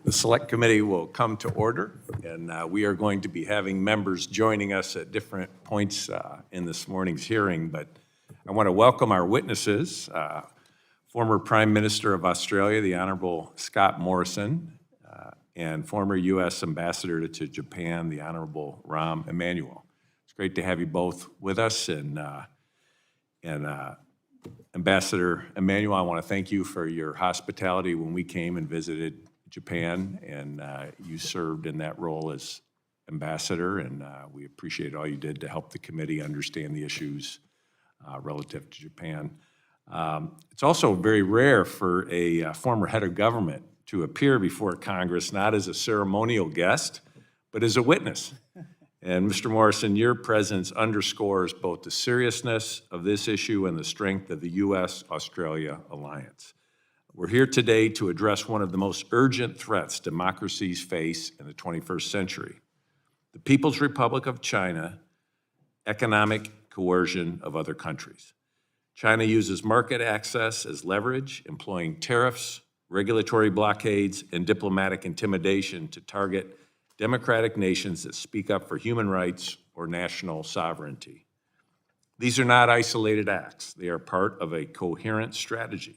The Select Committee will come to order, and we are going to be having members joining us at different points in this morning's hearing, but I want to welcome our witnesses, former Prime Minister of Australia, the Honorable Scott Morrison, and former U.S. Ambassador to Japan, the Honorable Rahm Emanuel. It's great to have you both with us, and Ambassador Emanuel, I want to thank you for your hospitality when we came and visited Japan, and you served in that role as ambassador, and we appreciate all you did to help the committee understand the issues relative to Japan. It's also very rare for a former head of government to appear before Congress, not as a ceremonial guest, but as a witness. And Mr. Morrison, your presence underscores both the seriousness of this issue and the strength of the U.S.-Australia alliance. We're here today to address one of the most urgent threats democracies face in the 21st century: the People's Republic of China, economic coercion of other countries. China uses market access as leverage, employing tariffs, regulatory blockades, and diplomatic intimidation to target democratic nations that speak up for human rights or national sovereignty. These are not isolated acts. They are part of a coherent strategy.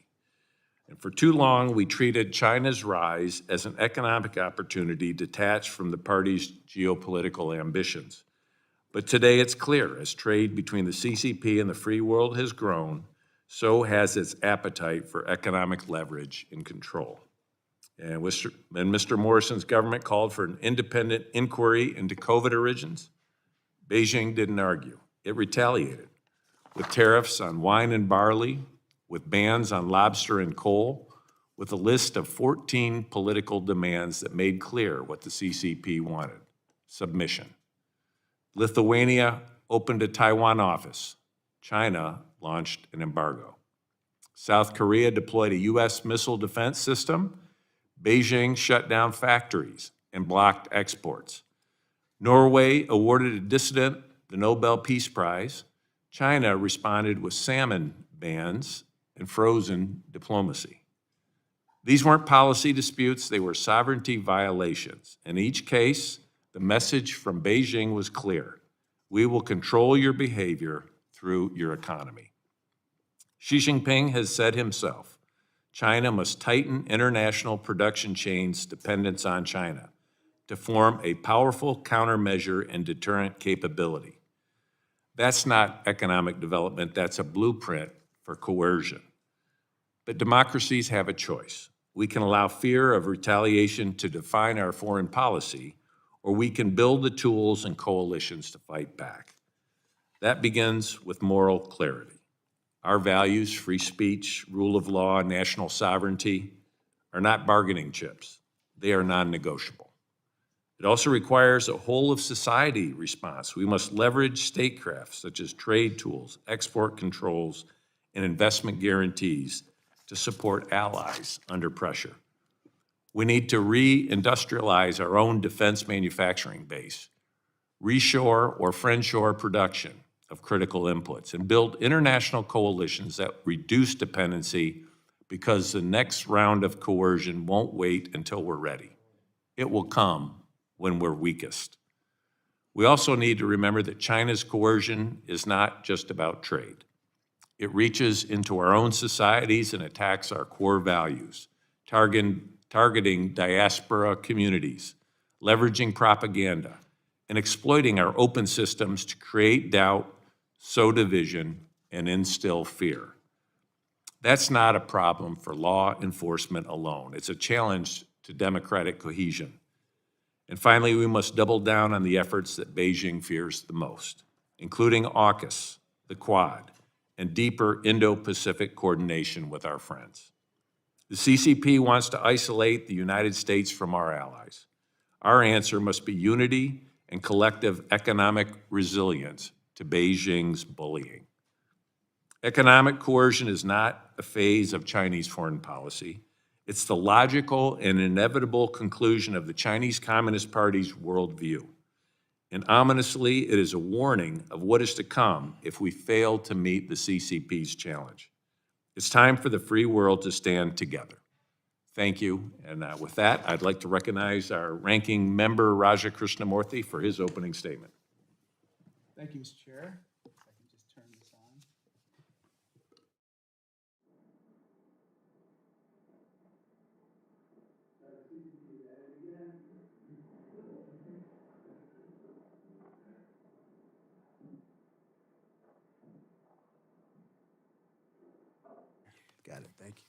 And for too long, we treated China's rise as an economic opportunity detached from the party's geopolitical ambitions. But today it's clear, as trade between the CCP and the free world has grown, so has its appetite for economic leverage and control. And Mr. Morrison's government called for an independent inquiry into COVID origins. Beijing didn't argue. It retaliated with tariffs on wine and barley, with bans on lobster and coal, with a list of 14 political demands that made clear what the CCP wanted: submission. Lithuania opened a Taiwan office. China launched an embargo. South Korea deployed a U.S. missile defense system. Beijing shut down factories and blocked exports. Norway awarded a dissident the Nobel Peace Prize. China responded with salmon bans and frozen diplomacy. These weren't policy disputes, they were sovereignty violations. In each case, the message from Beijing was clear: we will control your behavior through your economy. Xi Jinping has said himself, China must tighten international production chains' dependence on China to form a powerful countermeasure and deterrent capability. That's not economic development, that's a blueprint for coercion. But democracies have a choice. We can allow fear of retaliation to define our foreign policy, or we can build the tools and coalitions to fight back. That begins with moral clarity. Our values, free speech, rule of law, national sovereignty, are not bargaining chips. They are non-negotiable. It also requires a whole-of-society response. We must leverage statecraft, such as trade tools, export controls, and investment guarantees to support allies under pressure. We need to re-industrialize our own defense manufacturing base, reshore or friendshore production of critical inputs, and build international coalitions that reduce dependency, because the next round of coercion won't wait until we're ready. It will come when we're weakest. We also need to remember that China's coercion is not just about trade. It reaches into our own societies and attacks our core values, targeting diaspora communities, leveraging propaganda, and exploiting our open systems to create doubt, sow division, and instill fear. That's not a problem for law enforcement alone. It's a challenge to democratic cohesion. And finally, we must double down on the efforts that Beijing fears the most, including AUKUS, the Quad, and deeper Indo-Pacific coordination with our friends. The CCP wants to isolate the United States from our allies. Our answer must be unity and collective economic resilience to Beijing's bullying. Economic coercion is not a phase of Chinese foreign policy. It's the logical and inevitable conclusion of the Chinese Communist Party's worldview. And ominously, it is a warning of what is to come if we fail to meet the CCP's challenge. It's time for the free world to stand together. Thank you. And with that, I'd like to recognize our ranking member, Raja Krishnamurthy, for his opening statement. Thank you, Mr. Chair. If I can just turn this on. Got it. Thank you.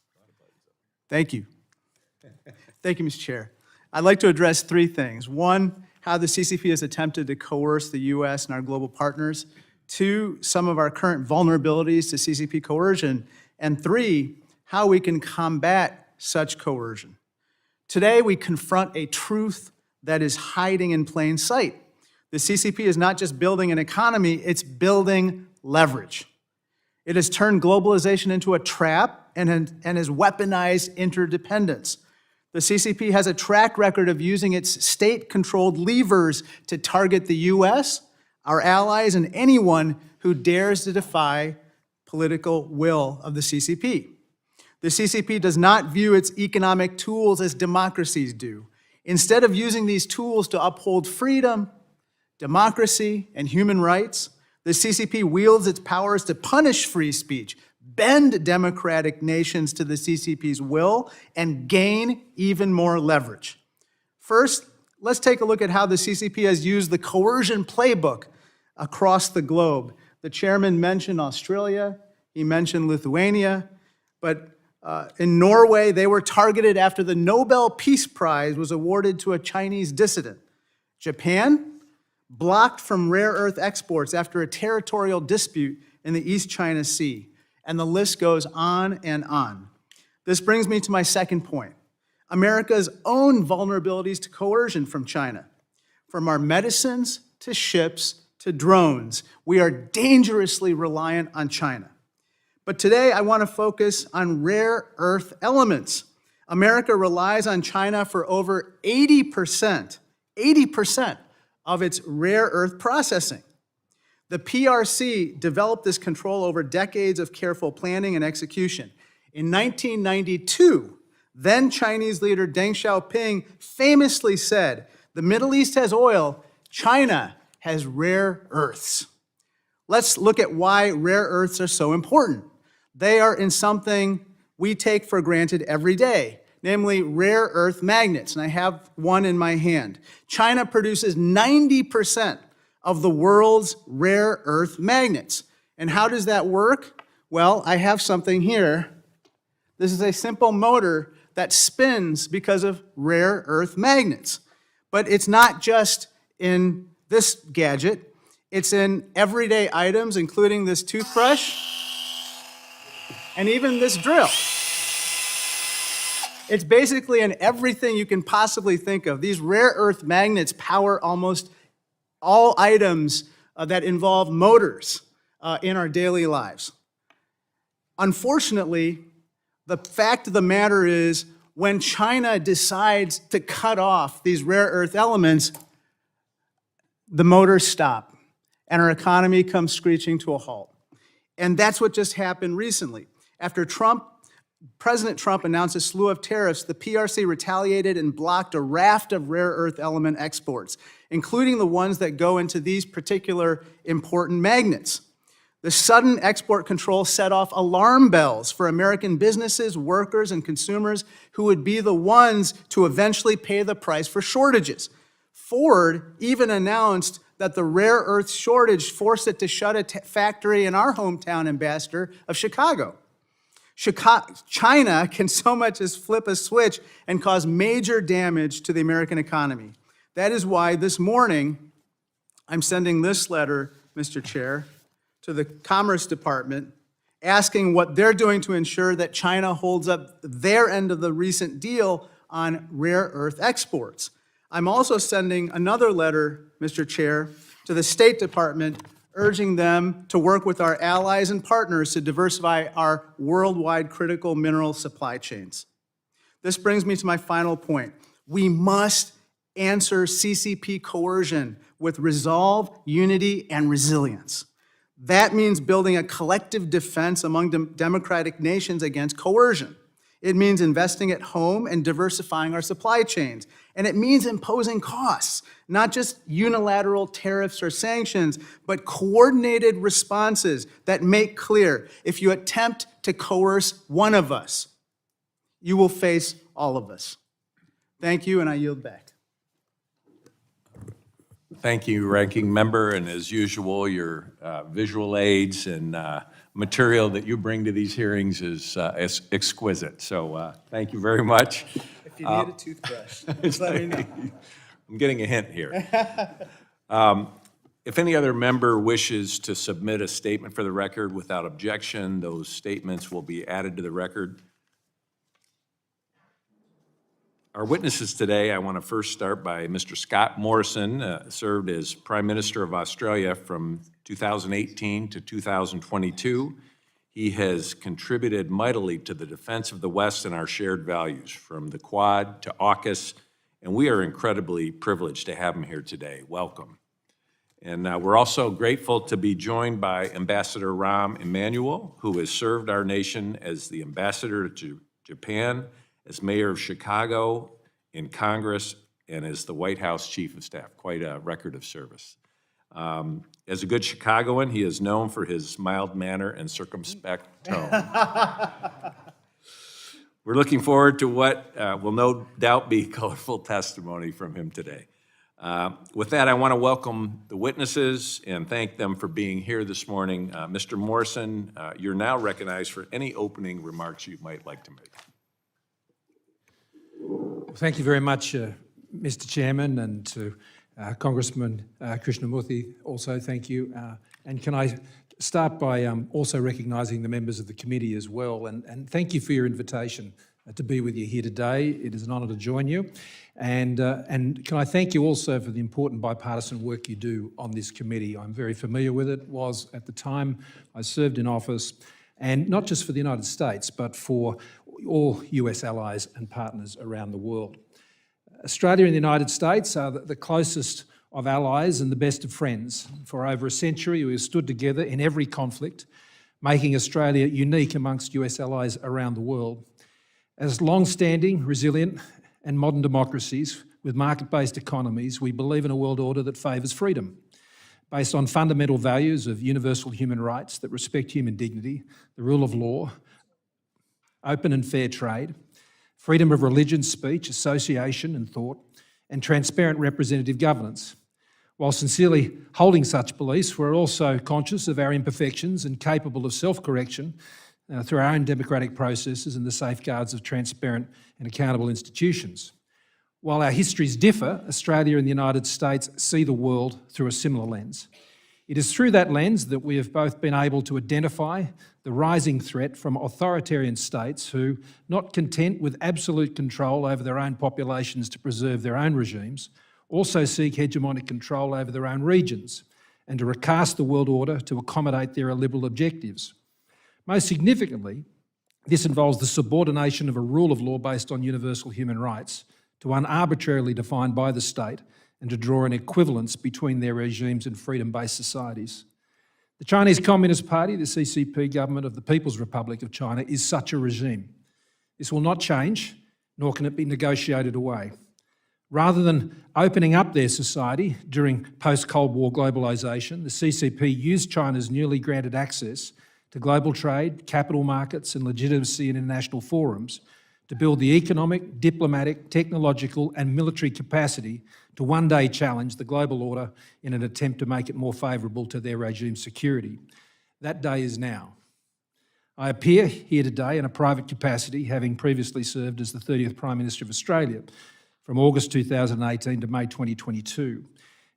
Thank you. Thank you, Mr. Chair. I'd like to address three things. One, how the CCP has attempted to coerce the U.S. and our global partners. Two, some of our current vulnerabilities to CCP coercion. And three, how we can combat such coercion. Today, we confront a truth that is hiding in plain sight. The CCP is not just building an economy, it's building leverage. It has turned globalization into a trap and has weaponized interdependence. The CCP has a track record of using its state-controlled levers to target the U.S., our allies, and anyone who dares to defy political will of the CCP. The CCP does not view its economic tools as democracies do. Instead of using these tools to uphold freedom, democracy, and human rights, the CCP wields its powers to punish free speech, bend democratic nations to the CCP's will, and gain even more leverage. First, let's take a look at how the CCP has used the coercion playbook across the globe. The chairman mentioned Australia, he mentioned Lithuania, but in Norway, they were targeted after the Nobel Peace Prize was awarded to a Chinese dissident. Japan, blocked from rare earth exports after a territorial dispute in the East China Sea. And the list goes on and on. This brings me to my second point. America's own vulnerabilities to coercion from China. From our medicines to ships to drones, we are dangerously reliant on China. But today I want to focus on rare earth elements. America relies on China for over 80% of its rare earth processing. The PRC developed this control over decades of careful planning and execution. In 1992, then Chinese leader Deng Xiaoping famously said, "The Middle East has oil, China has rare earths." Let's look at why rare earths are so important. They are in something we take for granted every day, namely rare earth magnets, and I have one in my hand. China produces 90% of the world's rare earth magnets. And how does that work? Well, I have something here. This is a simple motor that spins because of rare earth magnets. But it's not just in this gadget. It's in everyday items, including this toothbrush and even this drill. It's basically in everything you can possibly think of. These rare earth magnets power almost all items that involve motors in our daily lives. Unfortunately, the fact of the matter is when China decides to cut off these rare earth elements, the motors stop and our economy comes screeching to a halt. And that's what just happened recently. After President Trump announced a slew of tariffs, the PRC retaliated and blocked a raft of rare earth element exports, including the ones that go into these particular important magnets. The sudden export control set off alarm bells for American businesses, workers, and consumers who would be the ones to eventually pay the price for shortages. Ford even announced that the rare earth shortage forced it to shut a factory in our hometown, Ambassador, of Chicago. China can so much as flip a switch and cause major damage to the American economy. That is why this morning I'm sending this letter, Mr. Chair, to the Commerce Department asking what they're doing to ensure that China holds up their end of the recent deal on rare earth exports. I'm also sending another letter, Mr. Chair, to the State Department urging them to work with our allies and partners to diversify our worldwide critical mineral supply chains. This brings me to my final point. We must answer CCP coercion with resolve, unity, and resilience. That means building a collective defense among democratic nations against coercion. It means investing at home and diversifying our supply chains. And it means imposing costs, not just unilateral tariffs or sanctions, but coordinated responses that make clear if you attempt to coerce one of us, you will face all of us. Thank you, and I yield back. Thank you, Ranking Member, and as usual, your visual aids and material that you bring to these hearings is exquisite. So thank you very much. If you need a toothbrush, just let me know. I'm getting a hint here. If any other member wishes to submit a statement for the record without objection, those statements will be added to the record. Our witnesses today, I want to first start by Mr. Scott Morrison, served as Prime Minister of Australia from 2018 to 2022. He has contributed mightily to the defense of the West and our shared values, from the Quad to AUKUS, and we are incredibly privileged to have him here today. Welcome. And we're also grateful to be joined by Ambassador Rahm Emanuel, who has served our nation as the ambassador to Japan, as mayor of Chicago, in Congress, and as the White House Chief of Staff. Quite a record of service. As a good Chicagoan, he is known for his mild manner and circumspect tone. We're looking forward to what will no doubt be colorful testimony from him today. With that, I want to welcome the witnesses and thank them for being here this morning. Mr. Morrison, you're now recognized for any opening remarks you might like to make. Thank you very much, Mr. Chairman, and to Congressman Krishnamurthy also thank you. And can I start by also recognising the members of the committee as well, and thank you for your invitation to be with you here today. It is an honour to join you. And can I thank you also for the important bipartisan work you do on this committee. I'm very familiar with it, was at the time I served in office, and not just for the United States, but for all US allies and partners around the world. Australia and the United States are the closest of allies and the best of friends. For over a century, we have stood together in every conflict, making Australia unique amongst US allies around the world. As long-standing, resilient and modern democracies with market-based economies, we believe in a world order that favours freedom, based on fundamental values of universal human rights that respect human dignity, the rule of law, open and fair trade, freedom of religion, speech, association and thought, and transparent representative governance. While sincerely holding such beliefs, we're also conscious of our imperfections and capable of self-correction through our own democratic processes and the safeguards of transparent and accountable institutions. While our histories differ, Australia and the United States see the world through a similar lens. It is through that lens that we have both been able to identify the rising threat from authoritarian states who, not content with absolute control over their own populations to preserve their own regimes, also seek hegemonic control over their own regions and to recast the world order to accommodate their illiberal objectives. Most significantly, this involves the subordination of a rule of law based on universal human rights to one arbitrarily defined by the state and to draw an equivalence between their regimes and freedom-based societies. The Chinese Communist Party, the CCP government of the People's Republic of China, is such a regime. This will not change, nor can it be negotiated away. Rather than opening up their society during post-Cold War globalisation, the CCP used China's newly granted access to global trade, capital markets and legitimacy in international forums to build the economic, diplomatic, technological and military capacity to one day challenge the global order in an attempt to make it more favourable to their regime's security. That day is now. I appear here today in a private capacity, having previously served as the 30th Prime Minister of Australia from August 2018 to May 2022.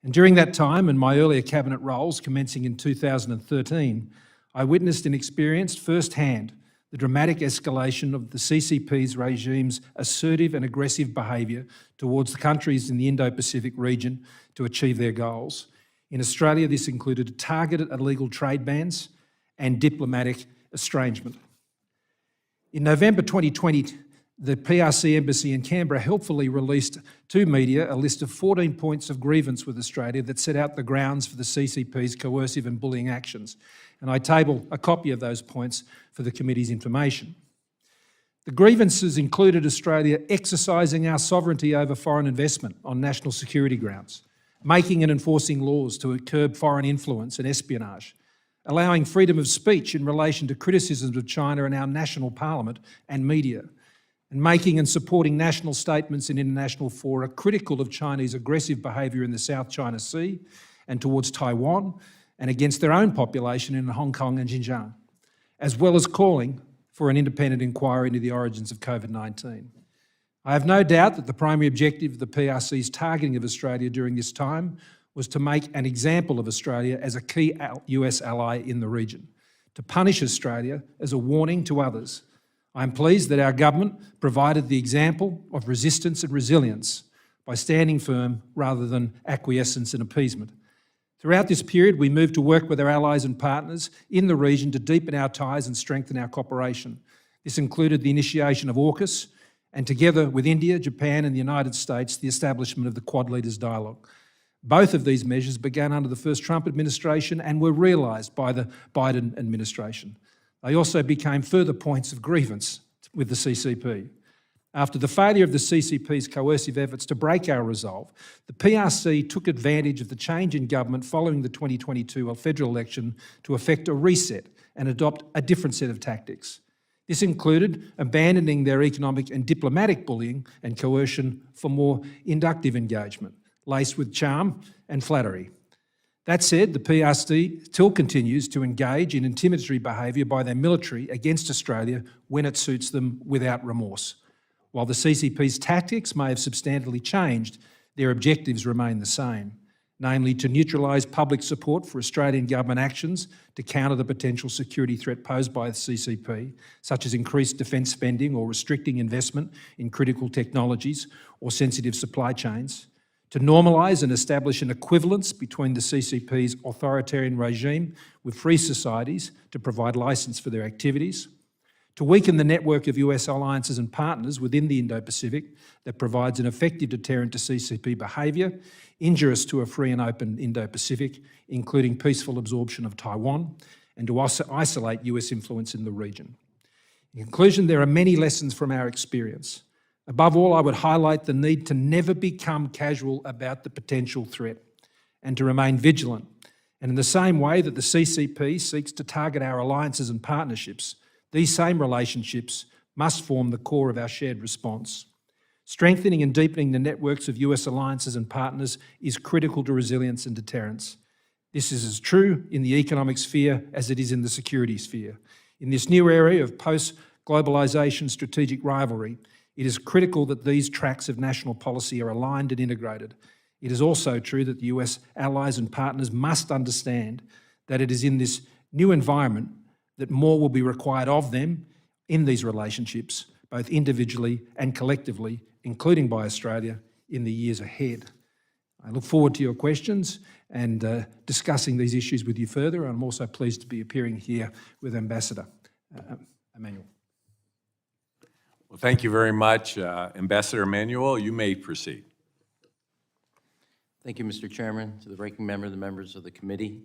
And during that time and my earlier cabinet roles commencing in 2013, I witnessed and experienced firsthand the dramatic escalation of the CCP's regime's assertive and aggressive behaviour towards the countries in the Indo-Pacific region to achieve their goals. In Australia, this included targeted illegal trade bans and diplomatic estrangement. In November 2020, the PRC Embassy in Canberra helpfully released to media a list of 14 points of grievance with Australia that set out the grounds for the CCP's coercive and bullying actions. And I table a copy of those points for the committee's information. The grievances included Australia exercising our sovereignty over foreign investment on national security grounds, making and enforcing laws to curb foreign influence and espionage, allowing freedom of speech in relation to criticisms of China in our national parliament and media, and making and supporting national statements in international fora critical of Chinese aggressive behaviour in the South China Sea and towards Taiwan and against their own population in Hong Kong and Xinjiang, as well as calling for an independent inquiry into the origins of COVID-19. I have no doubt that the primary objective of the PRC's targeting of Australia during this time was to make an example of Australia as a key US ally in the region, to punish Australia as a warning to others. I am pleased that our government provided the example of resistance and resilience by standing firm rather than acquiescence and appeasement. Throughout this period, we moved to work with our allies and partners in the region to deepen our ties and strengthen our cooperation. This included the initiation of AUKUS and, together with India, Japan and the United States, the establishment of the Quad Leaders Dialogue. Both of these measures began under the first Trump administration and were realised by the Biden administration. They also became further points of grievance with the CCP. After the failure of the CCP's coercive efforts to break our resolve, the PRC took advantage of the change in government following the 2022 federal election to effect a reset and adopt a different set of tactics. This included abandoning their economic and diplomatic bullying and coercion for more inductive engagement, laced with charm and flattery. That said, the PRC still continues to engage in intimidatory behaviour by their military against Australia when it suits them without remorse. While the CCP's tactics may have substantially changed, their objectives remain the same, namely to neutralise public support for Australian government actions to counter the potential security threat posed by the CCP, such as increased defence spending or restricting investment in critical technologies or sensitive supply chains, to normalise and establish an equivalence between the CCP's authoritarian regime with free societies to provide licence for their activities, to weaken the network of US alliances and partners within the Indo-Pacific that provides an effective deterrent to CCP behaviour, injurious to a free and open Indo-Pacific, including peaceful absorption of Taiwan, and to isolate US influence in the region. In conclusion, there are many lessons from our experience. Above all, I would highlight the need to never become casual about the potential threat and to remain vigilant. And in the same way that the CCP seeks to target our alliances and partnerships, these same relationships must form the core of our shared response. Strengthening and deepening the networks of US alliances and partners is critical to resilience and deterrence. This is as true in the economic sphere as it is in the security sphere. In this new area of post-globalisation strategic rivalry, it is critical that these tracks of national policy are aligned and integrated. It is also true that the US allies and partners must understand that it is in this new environment that more will be required of them in these relationships, both individually and collectively, including by Australia, in the years ahead. I look forward to your questions and discussing these issues with you further. I'm also pleased to be appearing here with Ambassador Emanuel. Well, thank you very much. Ambassador Emanuel, you may proceed. Thank you, Mr. Chairman, to the ranking member, the members of the committee.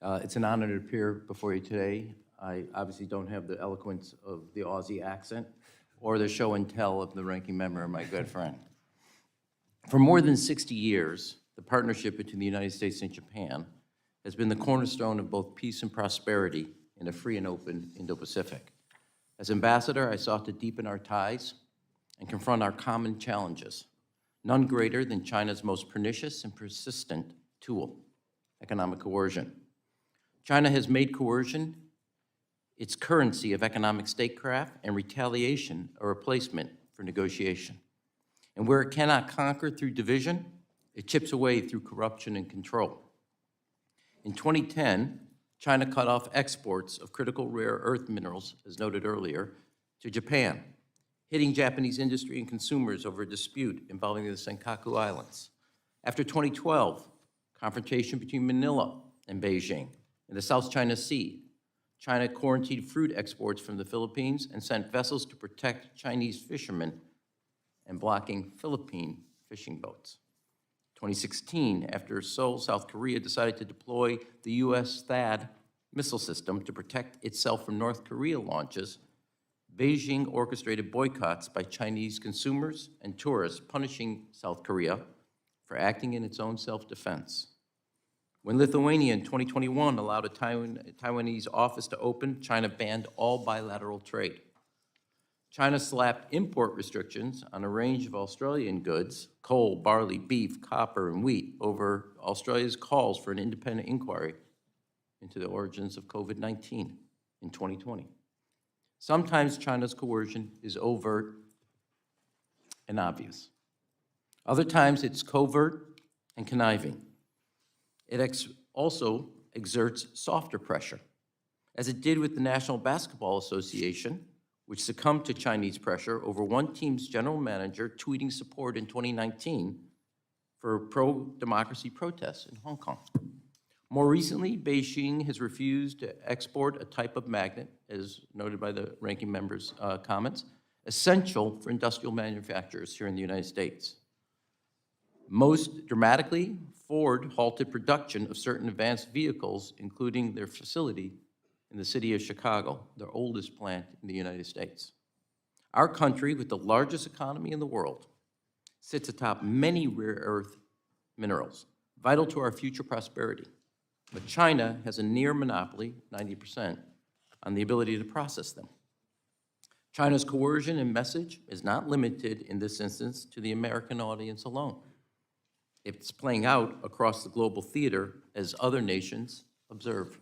It's an honor to appear before you today. I obviously don't have the eloquence of the Aussie accent or the show and tell of the ranking member, my good friend. For more than 60 years, the partnership between the United States and Japan has been the cornerstone of both peace and prosperity in a free and open Indo-Pacific. As ambassador, I sought to deepen our ties and confront our common challenges, none greater than China's most pernicious and persistent tool, economic coercion. China has made coercion its currency of economic statecraft and retaliation a replacement for negotiation. And where it cannot conquer through division, it chips away through corruption and control. In 2010, China cut off exports of critical rare earth minerals, as noted earlier, to Japan, hitting Japanese industry and consumers over a dispute involving the Senkaku Islands. After 2012, confrontation between Manila and Beijing in the South China Sea, China quarantined fruit exports from the Philippines and sent vessels to protect Chinese fishermen and blocking Philippine fishing boats. 2016, after Seoul, South Korea decided to deploy the US THAAD missile system to protect itself from North Korea launches, Beijing orchestrated boycotts by Chinese consumers and tourists, punishing South Korea for acting in its own self-defense. When Lithuania in 2021 allowed a Taiwanese office to open, China banned all bilateral trade. China slapped import restrictions on a range of Australian goods, coal, barley, beef, copper, and wheat, over Australia's calls for an independent inquiry into the origins of COVID-19 in 2020. Sometimes China's coercion is overt and obvious. Other times it's covert and conniving. It also exerts softer pressure, as it did with the National Basketball Association, which succumbed to Chinese pressure over one team's general manager tweeting support in 2019 for pro-democracy protests in Hong Kong. More recently, Beijing has refused to export a type of magnet, as noted by the ranking member's comments, essential for industrial manufacturers here in the United States. Most dramatically, Ford halted production of certain advanced vehicles, including their facility in the city of Chicago, their oldest plant in the United States. Our country, with the largest economy in the world, sits atop many rare earth minerals, vital to our future prosperity. But China has a near monopoly, 90%, on the ability to process them. China's coercion and message is not limited, in this instance, to the American audience alone. It's playing out across the global theater as other nations observe.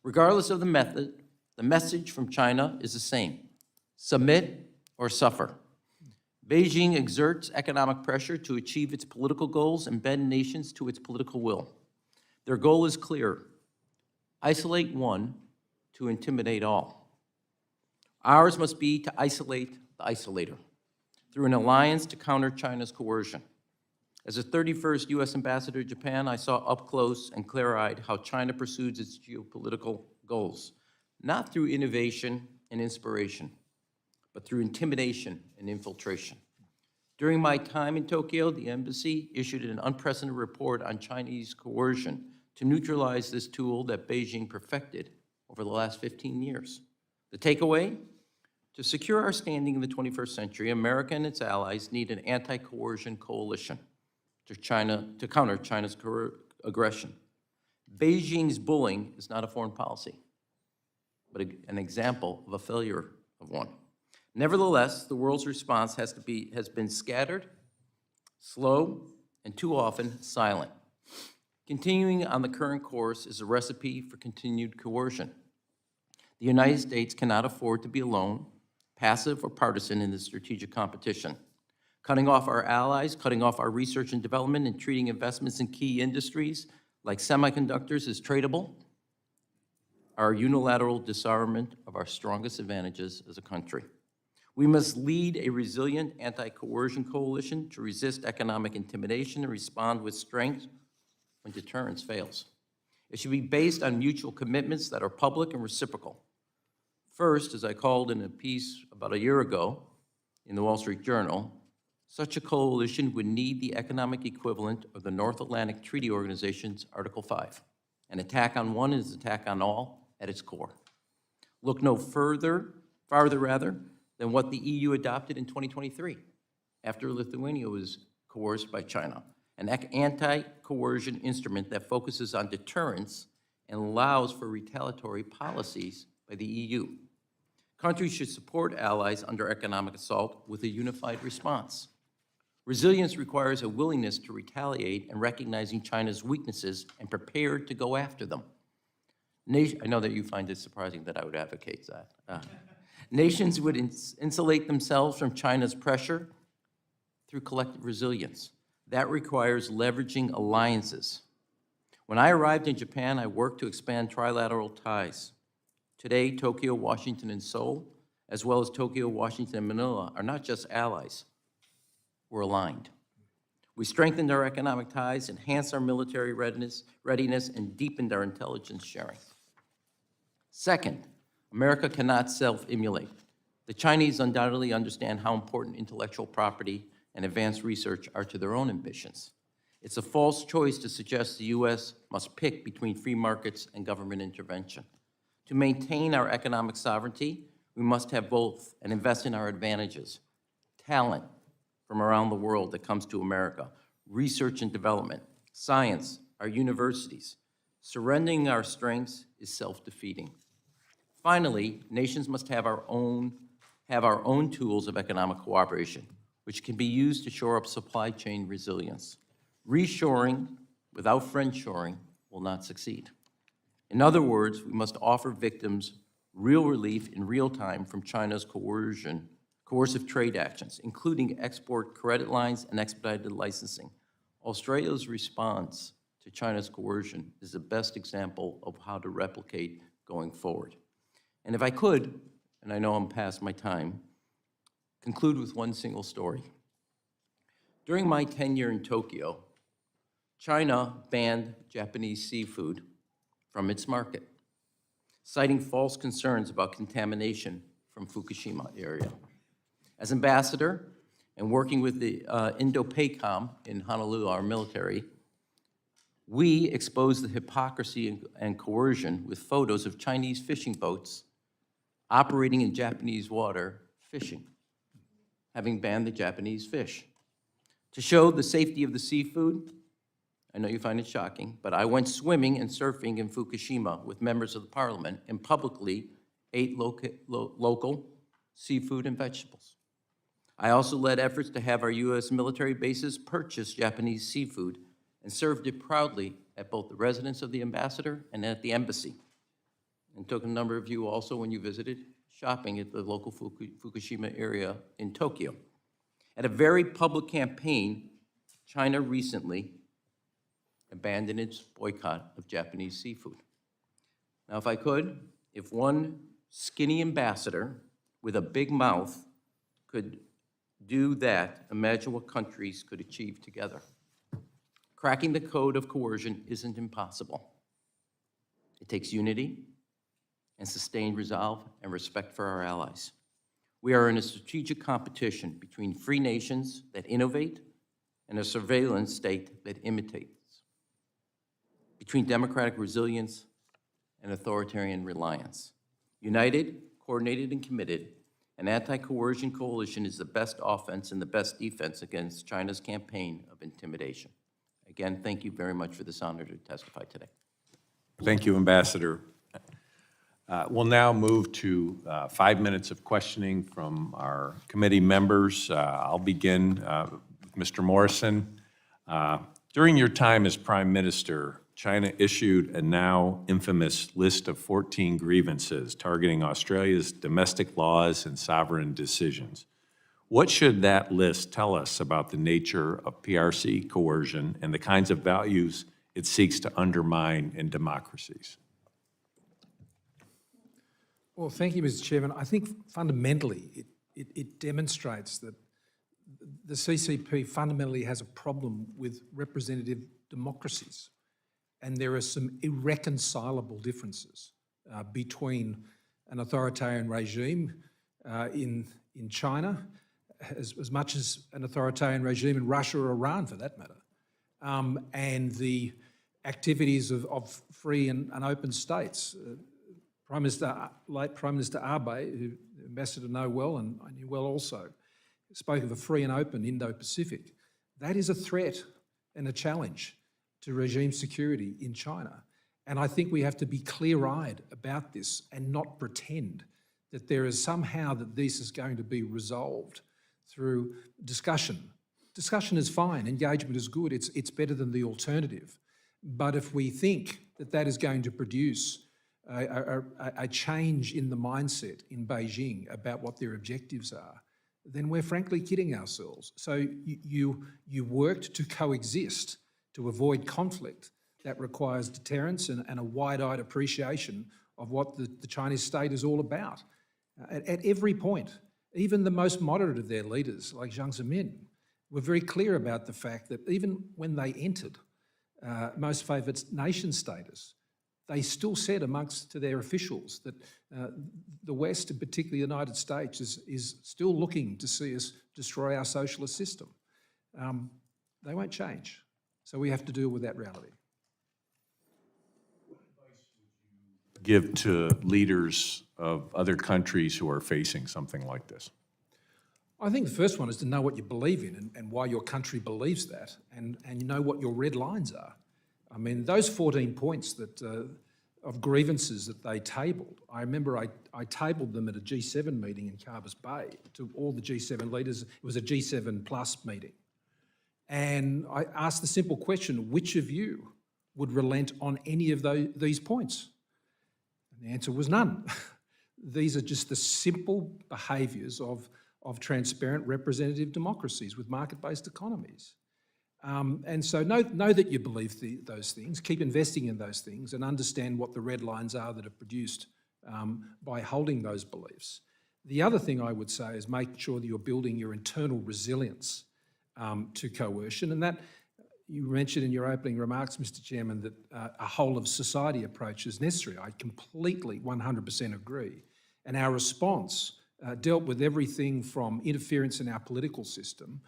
Regardless of the method, the message from China is the same: submit or suffer. Beijing exerts economic pressure to achieve its political goals and bend nations to its political will. Their goal is clear: isolate one to intimidate all. Ours must be to isolate the isolator through an alliance to counter China's coercion. As the 31st U.S. ambassador to Japan, I saw up close and clear-eyed how China pursues its geopolitical goals, not through innovation and inspiration, but through intimidation and infiltration. During my time in Tokyo, the embassy issued an unprecedented report on Chinese coercion to neutralize this tool that Beijing perfected over the last 15 years. The takeaway? To secure our standing in the 21st century, America and its allies need an anti-coercion coalition to counter China's aggression. Beijing's bullying is not a foreign policy, but an example of a failure of one. Nevertheless, the world's response has been scattered, slow, and too often silent. Continuing on the current course is a recipe for continued coercion. The United States cannot afford to be alone, passive, or partisan in this strategic competition. Cutting off our allies, cutting off our research and development, and treating investments in key industries like semiconductors as tradable are unilateral disarmament of our strongest advantages as a country. We must lead a resilient anti-coercion coalition to resist economic intimidation and respond with strength when deterrence fails. It should be based on mutual commitments that are public and reciprocal. First, as I called in a piece about a year ago in the Wall Street Journal, such a coalition would need the economic equivalent of the North Atlantic Treaty Organization's Article 5. An attack on one is an attack on all at its core. Look no farther than what the EU adopted in 2023, after Lithuania was coerced by China, an anti-coercion instrument that focuses on deterrence and allows for retaliatory policies by the EU. Countries should support allies under economic assault with a unified response. Resilience requires a willingness to retaliate and recognizing China's weaknesses and prepared to go after them. I know that you find it surprising that I would advocate that. Nations would insulate themselves from China's pressure through collective resilience. That requires leveraging alliances. When I arrived in Japan, I worked to expand trilateral ties. Today, Tokyo, Washington, and Seoul, as well as Tokyo, Washington, and Manila, are not just allies. We're aligned. We strengthened our economic ties, enhanced our military readiness, and deepened our intelligence sharing. Second, America cannot self-immolate. The Chinese undoubtedly understand how important intellectual property and advanced research are to their own ambitions. It's a false choice to suggest the U.S. must pick between free markets and government intervention. To maintain our economic sovereignty, We must have both and invest in our advantages. Talent from around the world that comes to America, research and development, science, our universities. Surrendering our strengths is self-defeating. Finally, nations must have our own tools of economic cooperation, which can be used to shore up supply chain resilience. Reshoring without friendshoring will not succeed. In other words, we must offer victims real relief in real time from China's coercive trade actions, including export credit lines and expedited licensing. Australia's response to China's coercion is the best example of how to replicate going forward. And if I could, and I know I'm past my time, conclude with one single story. During my tenure in Tokyo, China banned Japanese seafood from its market, citing false concerns about contamination from Fukushima area. As ambassador and working with the Indo-PACOM in Honolulu, our military, we exposed the hypocrisy and coercion with photos of Chinese fishing boats operating in Japanese water fishing, having banned the Japanese fish. To show the safety of the seafood, I know you find it shocking, but I went swimming and surfing in Fukushima with members of the parliament and publicly ate local seafood and vegetables. I also led efforts to have our U.S. military bases purchase Japanese seafood and served it proudly at both the residence of the ambassador and at the embassy. And took a number of you also when you visited shopping at the local Fukushima area in Tokyo. At a very public campaign, China recently abandoned its boycott of Japanese seafood. Now, if I could, if one skinny ambassador with a big mouth could do that, imagine what countries could achieve together. Cracking the code of coercion isn't impossible. It takes unity and sustained resolve and respect for our allies. We are in a strategic competition between free nations that innovate and a surveillance state that imitates, between democratic resilience and authoritarian reliance. United, coordinated, and committed, an anti-coercion coalition is the best offense and the best defense against China's campaign of intimidation. Again, thank you very much for this honor to testify today. Thank you, Ambassador. We'll now move to 5 minutes of questioning from our committee members. I'll begin with Mr. Morrison. During your time as Prime Minister, China issued a now infamous list of 14 grievances targeting Australia's domestic laws and sovereign decisions. What should that list tell us about the nature of PRC coercion and the kinds of values it seeks to undermine in democracies? Well, thank you, Mr. Chairman. I think fundamentally it demonstrates that the CCP fundamentally has a problem with representative democracies. And there are some irreconcilable differences between an authoritarian regime in China, as much as an authoritarian regime in Russia or Iran, for that matter, and the activities of free and open states. Late Prime Minister Abe, who the Ambassador know well, and I knew well also, spoke of a free and open Indo-Pacific. That is a threat and a challenge to regime security in China. And I think we have to be clear-eyed about this and not pretend that there is somehow that this is going to be resolved through discussion. Discussion is fine, engagement is good, it's better than the alternative. But if we think that that is going to produce a change in the mindset in Beijing about what their objectives are, then we're frankly kidding ourselves. So you worked to coexist, to avoid conflict. That requires deterrence and a wide-eyed appreciation of what the Chinese state is all about. At every point, even the most moderate of their leaders, like Jiang Zemin, were very clear about the fact that even when they entered most favoured nation status, they still said amongst to their officials that the West, and particularly the United States, is still looking to see us destroy our socialist system. They won't change. So we have to deal with that reality. What advice would you give to leaders of other countries who are facing something like this? I think the first one is to know what you believe in and why your country believes that, and you know what your red lines are. I mean, those 14 points that of grievances that they tabled, I remember I tabled them at a G7 meeting in Carbis Bay to all the G7 leaders. It was a G7 plus meeting. And I asked the simple question, which of you would relent on any of these points? And the answer was none. These are just the simple behaviours of transparent representative democracies with market-based economies. And so know that you believe those things, keep investing in those things, and understand what the red lines are that are produced by holding those beliefs. The other thing I would say is make sure that you're building your internal resilience to coercion, and that you mentioned in your opening remarks, Mr. Chairman, that a whole of society approach is necessary. I completely 100% agree. And our response dealt with everything from interference in our political system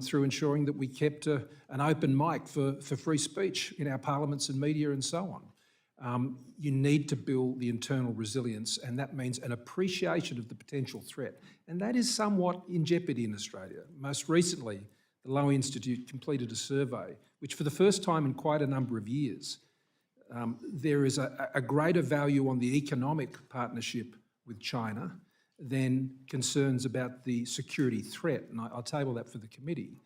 through ensuring that we kept an open mic for free speech in our parliaments and media and so on. You need to build the internal resilience, and that means an appreciation of the potential threat. And that is somewhat in jeopardy in Australia. Most recently, the Lowy Institute completed a survey, which for the first time in quite a number of years, there is a greater value on the economic partnership with China than concerns about the security threat, and I'll table that for the committee.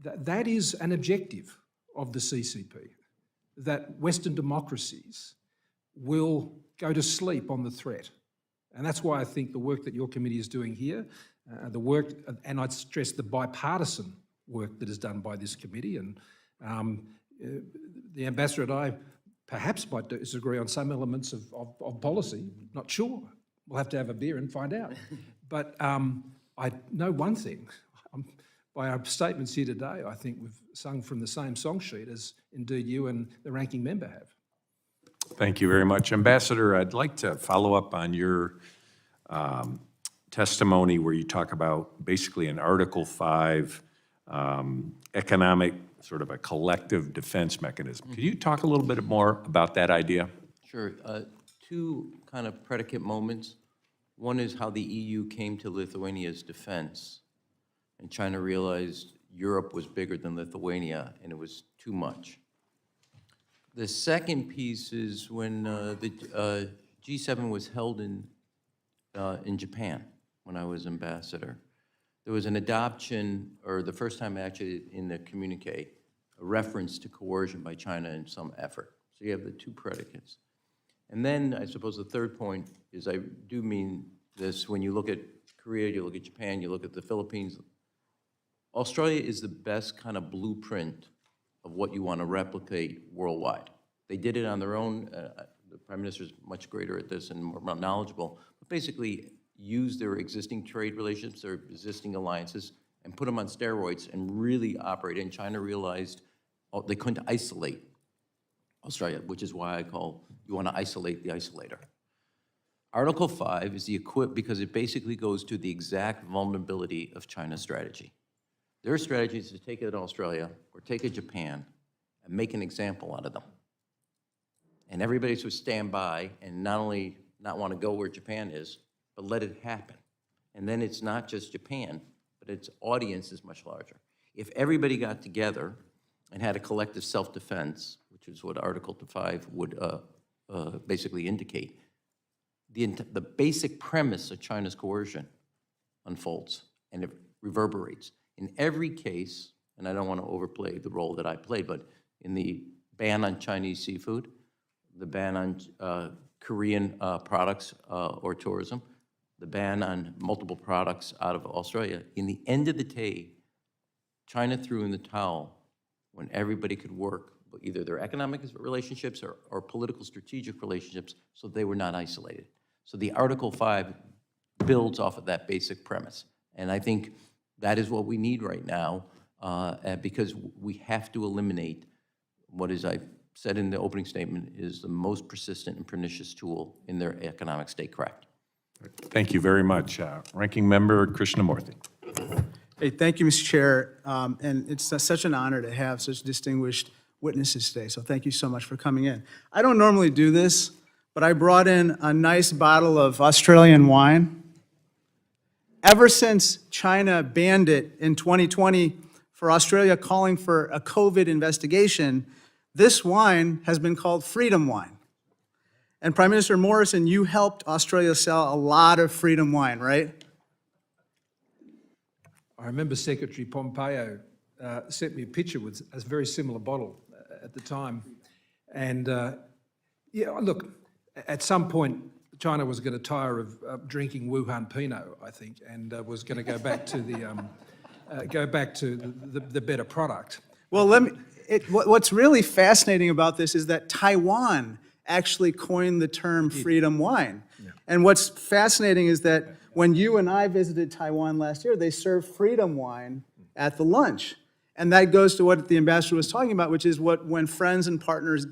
That is an objective of the CCP, that Western democracies will go to sleep on the threat. And that's why I think the work that your committee is doing here, the work, and I'd stress the bipartisan work that is done by this committee, and the Ambassador and I perhaps might disagree on some elements of policy, not sure. We'll have to have a beer and find out. But I know one thing. By our statements here today, I think we've sung from the same song sheet as indeed you and the ranking member have. Thank you very much. Ambassador, I'd like to follow up on your testimony where you talk about basically in Article 5, economic, sort of a collective defense mechanism. Could you talk a little bit more about that idea? Sure. Two kind of predicate moments. One is how the EU came to Lithuania's defense, and China realized Europe was bigger than Lithuania, and it was too much. The second piece is when the G7 was held in Japan when I was ambassador. There was an adoption, or the first time actually in the communique, a reference to coercion by China in some effort. So you have the two predicates. And then I suppose the third point is, I do mean this, when you look at Korea, you look at Japan, you look at the Philippines, Australia is the best kind of blueprint of what you want to replicate worldwide. They did it on their own. The Prime Minister is much greater at this and more knowledgeable, but basically use their existing trade relationships, their existing alliances, and put them on steroids and really operate. And China realized they couldn't isolate Australia, which is why I call you want to isolate the isolator. Article 5 is the because it basically goes to the exact vulnerability of China's strategy. Their strategy is to take it in Australia or take it Japan and make an example out of them. And everybody should stand by and not only not want to go where Japan is, but let it happen. And then it's not just Japan, but its audience is much larger. If everybody got together and had a collective self-defense, which is what Article 5 would basically indicate, the basic premise of China's coercion unfolds and it reverberates. In every case, and I don't want to overplay the role that I played, but in the ban on Chinese seafood, the ban on Korean products or tourism, the ban on multiple products out of Australia, in the end of the day, China threw in the towel when everybody could work, either their economic relationships or political strategic relationships, so they were not isolated. So the Article 5 builds off of that basic premise. And I think that is what we need right now because we have to eliminate what is, I said in the opening statement, is the most persistent and pernicious tool in their economic statecraft. Thank you very much. Ranking Member Krishnamurthy. Hey, thank you, Mr. Chair. And it's such an honor to have such distinguished witnesses today, so thank you so much for coming in. I don't normally do this, but I brought in a nice bottle of Australian wine. Ever since China banned it in 2020 for Australia calling for a COVID investigation, this wine has been called Freedom Wine. And Prime Minister Morrison, you helped Australia sell a lot of Freedom Wine, right? I remember Secretary Pompeo sent me a picture with a very similar bottle at the time. And yeah, look, at some point, China was going to tire of drinking Wuhan Pinot, I think, and was going to go back to the better product. Well, what's really fascinating about this is that Taiwan actually coined the term freedom wine. Yeah. And what's fascinating is that when you and I visited Taiwan last year, they served freedom wine at the lunch. And that goes to what the ambassador was talking about, which is when friends and partners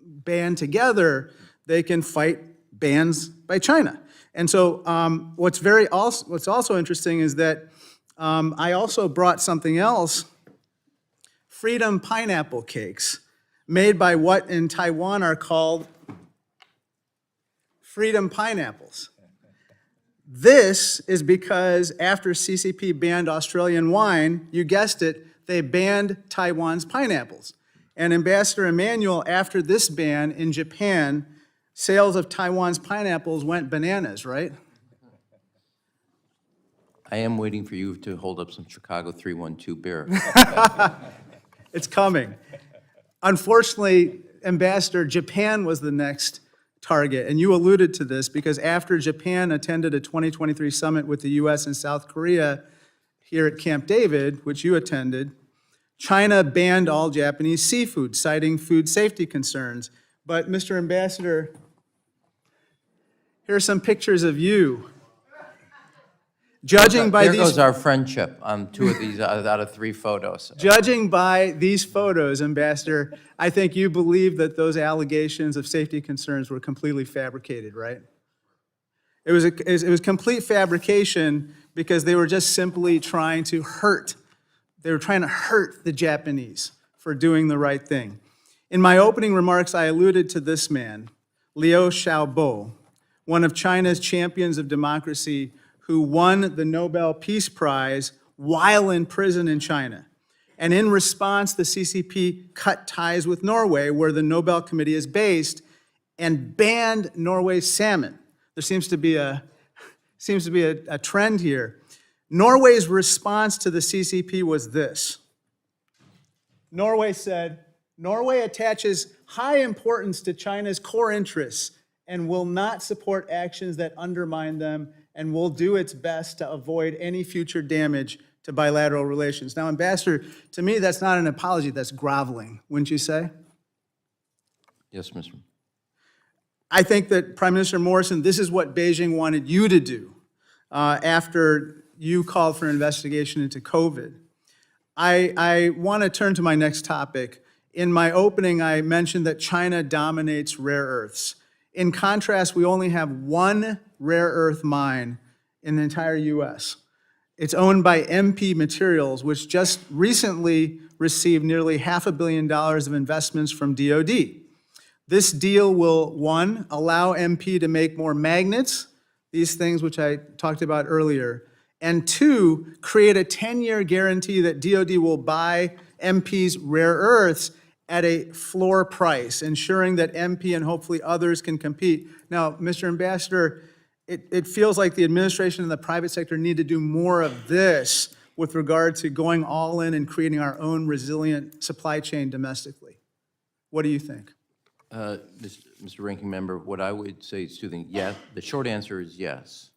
band together, they can fight bans by China. And so what's also interesting is that I also brought something else, freedom pineapple cakes, made by what in Taiwan are called freedom pineapples. This is because after CCP banned Australian wine, you guessed it, they banned Taiwan's pineapples. And Ambassador Emanuel, after this ban in Japan, sales of Taiwan's pineapples went bananas, right? I am waiting for you to hold up some Chicago 312 beer. It's coming. Unfortunately, Ambassador, Japan was the next target, and you alluded to this because after Japan attended a 2023 summit with the US and South Korea here at Camp David, which you attended, China banned all Japanese seafood, citing food safety concerns. But Mr. Ambassador, here are some pictures of you. Judging by There these, goes our friendship on 2 of these out of 3 photos. judging by these photos, Ambassador, I think you believe that those allegations of safety concerns were completely fabricated, right? It was complete fabrication because they were just simply trying to hurt. They were trying to hurt the Japanese for doing the right thing. In my opening remarks, I alluded to this man, Liu Xiaobo, one of China's champions of democracy who won the Nobel Peace Prize while in prison in China. And in response, the CCP cut ties with Norway, where the Nobel Committee is based, and banned Norway's salmon. There seems to be a trend here. Norway's response to the CCP was this. Norway said, Norway attaches high importance to China's core interests and will not support actions that undermine them and will do its best to avoid any future damage to bilateral relations. Now, Ambassador, to me, that's not an apology, that's groveling, wouldn't you say? Yes, Mr. I think that Prime Minister Morrison, this is what Beijing wanted you to do after you called for an investigation into COVID. I want to turn to my next topic. In my opening, I mentioned that China dominates rare earths. In contrast, we only have one rare earth mine in the entire US. It's owned by MP Materials, which just recently received nearly $500 million of investments from DoD. This deal will, 1, allow MP to make more magnets, these things which I talked about earlier, and 2, create a 10-year guarantee that DoD will buy MP's rare earths at a floor price, ensuring that MP and hopefully others can compete. Now, Mr. Ambassador, it feels like the administration and the private sector need to do more of this with regard to going all in and creating our own resilient supply chain domestically. What do you think? Mr. Ranking Member, what I would say is 2 things. Yes, the short answer is yes.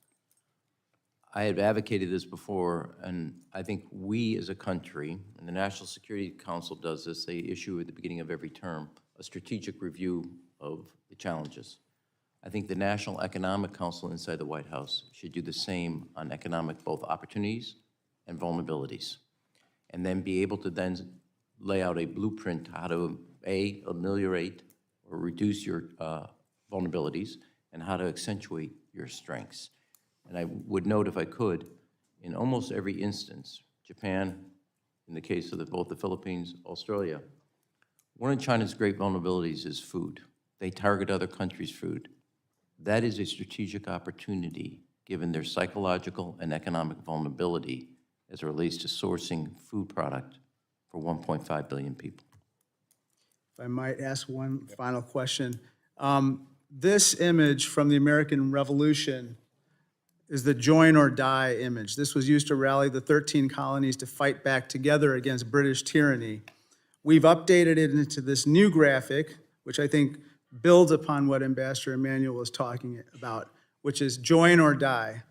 I have advocated this before, and I think we as a country, and the National Security Council does this, they issue at the beginning of every term, a strategic review of the challenges. I think the National Economic Council inside the White House should do the same on economic both opportunities and vulnerabilities, and then be able to then lay out a blueprint how to, A, ameliorate or reduce your vulnerabilities, and how to accentuate your strengths. And I would note, if I could, in almost every instance, Japan, in the case of both the Philippines, Australia, one of China's great vulnerabilities is food. They target other countries' food. That is a strategic opportunity, given their psychological and economic vulnerability as it relates to sourcing food product for 1.5 billion people. If I might ask one final question. This image from the American Revolution is the join or die image. This was used to rally the 13 colonies to fight back together against British tyranny. We've updated it into this new graphic, which I think builds upon what Ambassador Emanuel was talking about, which is join or die.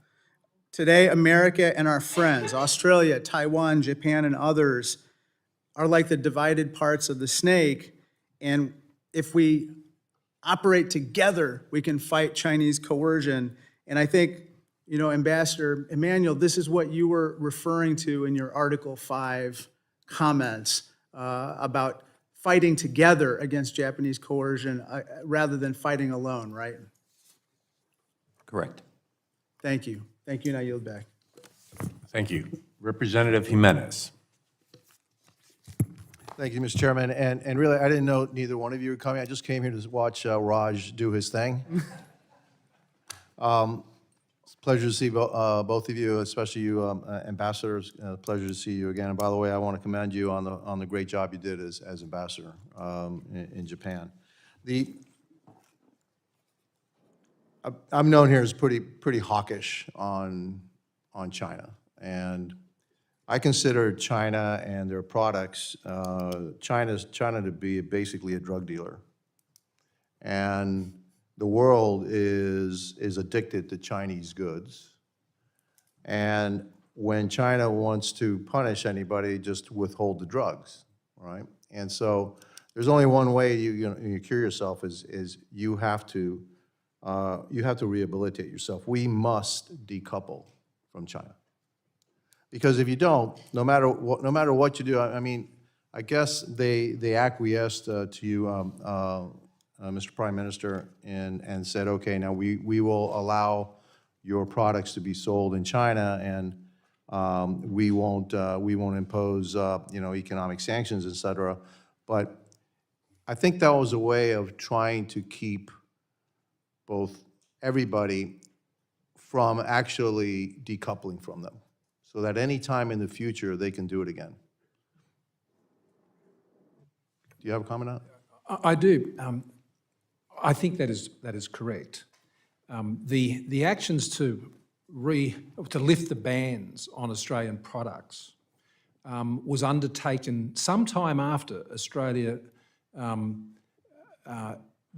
Today, America and our friends, Australia, Taiwan, Japan, and others, are like the divided parts of the snake, and if we operate together, we can fight Chinese coercion. And I think, you know, Ambassador Emanuel, this is what you were referring to in your Article 5 comments about fighting together against Japanese coercion rather than fighting alone, right? Correct. Thank you. Thank you, and I yield back. Thank you. Representative Jimenez. Thank you, Mr. Chairman. And really, I didn't know neither one of you were coming. I just came here to watch Raj do his thing. It's a pleasure to see both of you, especially you, ambassadors. Pleasure to see you again. And by the way, I want to commend you on the great job you did as ambassador in Japan. I'm known here as pretty hawkish on China, and I consider China and their products, China to be basically a drug dealer. And the world is addicted to Chinese goods. And when China wants to punish anybody, just withhold the drugs, right? And so there's only one way you cure yourself is you have to rehabilitate yourself. We must decouple from China. Because if you don't, no matter what you do, I mean, I guess they acquiesced to you, Mr. Prime Minister, and said, okay, now we will allow your products to be sold in China, and we won't impose economic sanctions, et cetera. But I think that was a way of trying to keep both everybody from actually decoupling from them, so that any time in the future, they can do it again. Do you have a comment on it? I do. I think that is correct. The actions to lift the bans on Australian products was undertaken sometime after Australia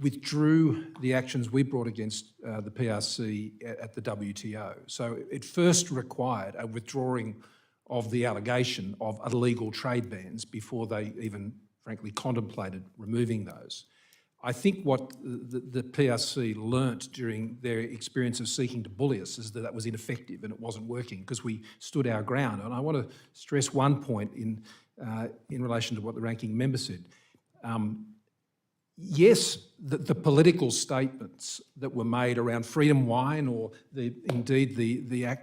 withdrew the actions we brought against the PRC at the WTO. So it first required a withdrawing of the allegation of illegal trade bans before they even, frankly, contemplated removing those. I think what the PRC learnt during their experience of seeking to bully us is that that was ineffective and it wasn't working because we stood our ground. And I want to stress one point in relation to what the ranking member said. Yes, the political statements that were made around Freedom Wine, or indeed the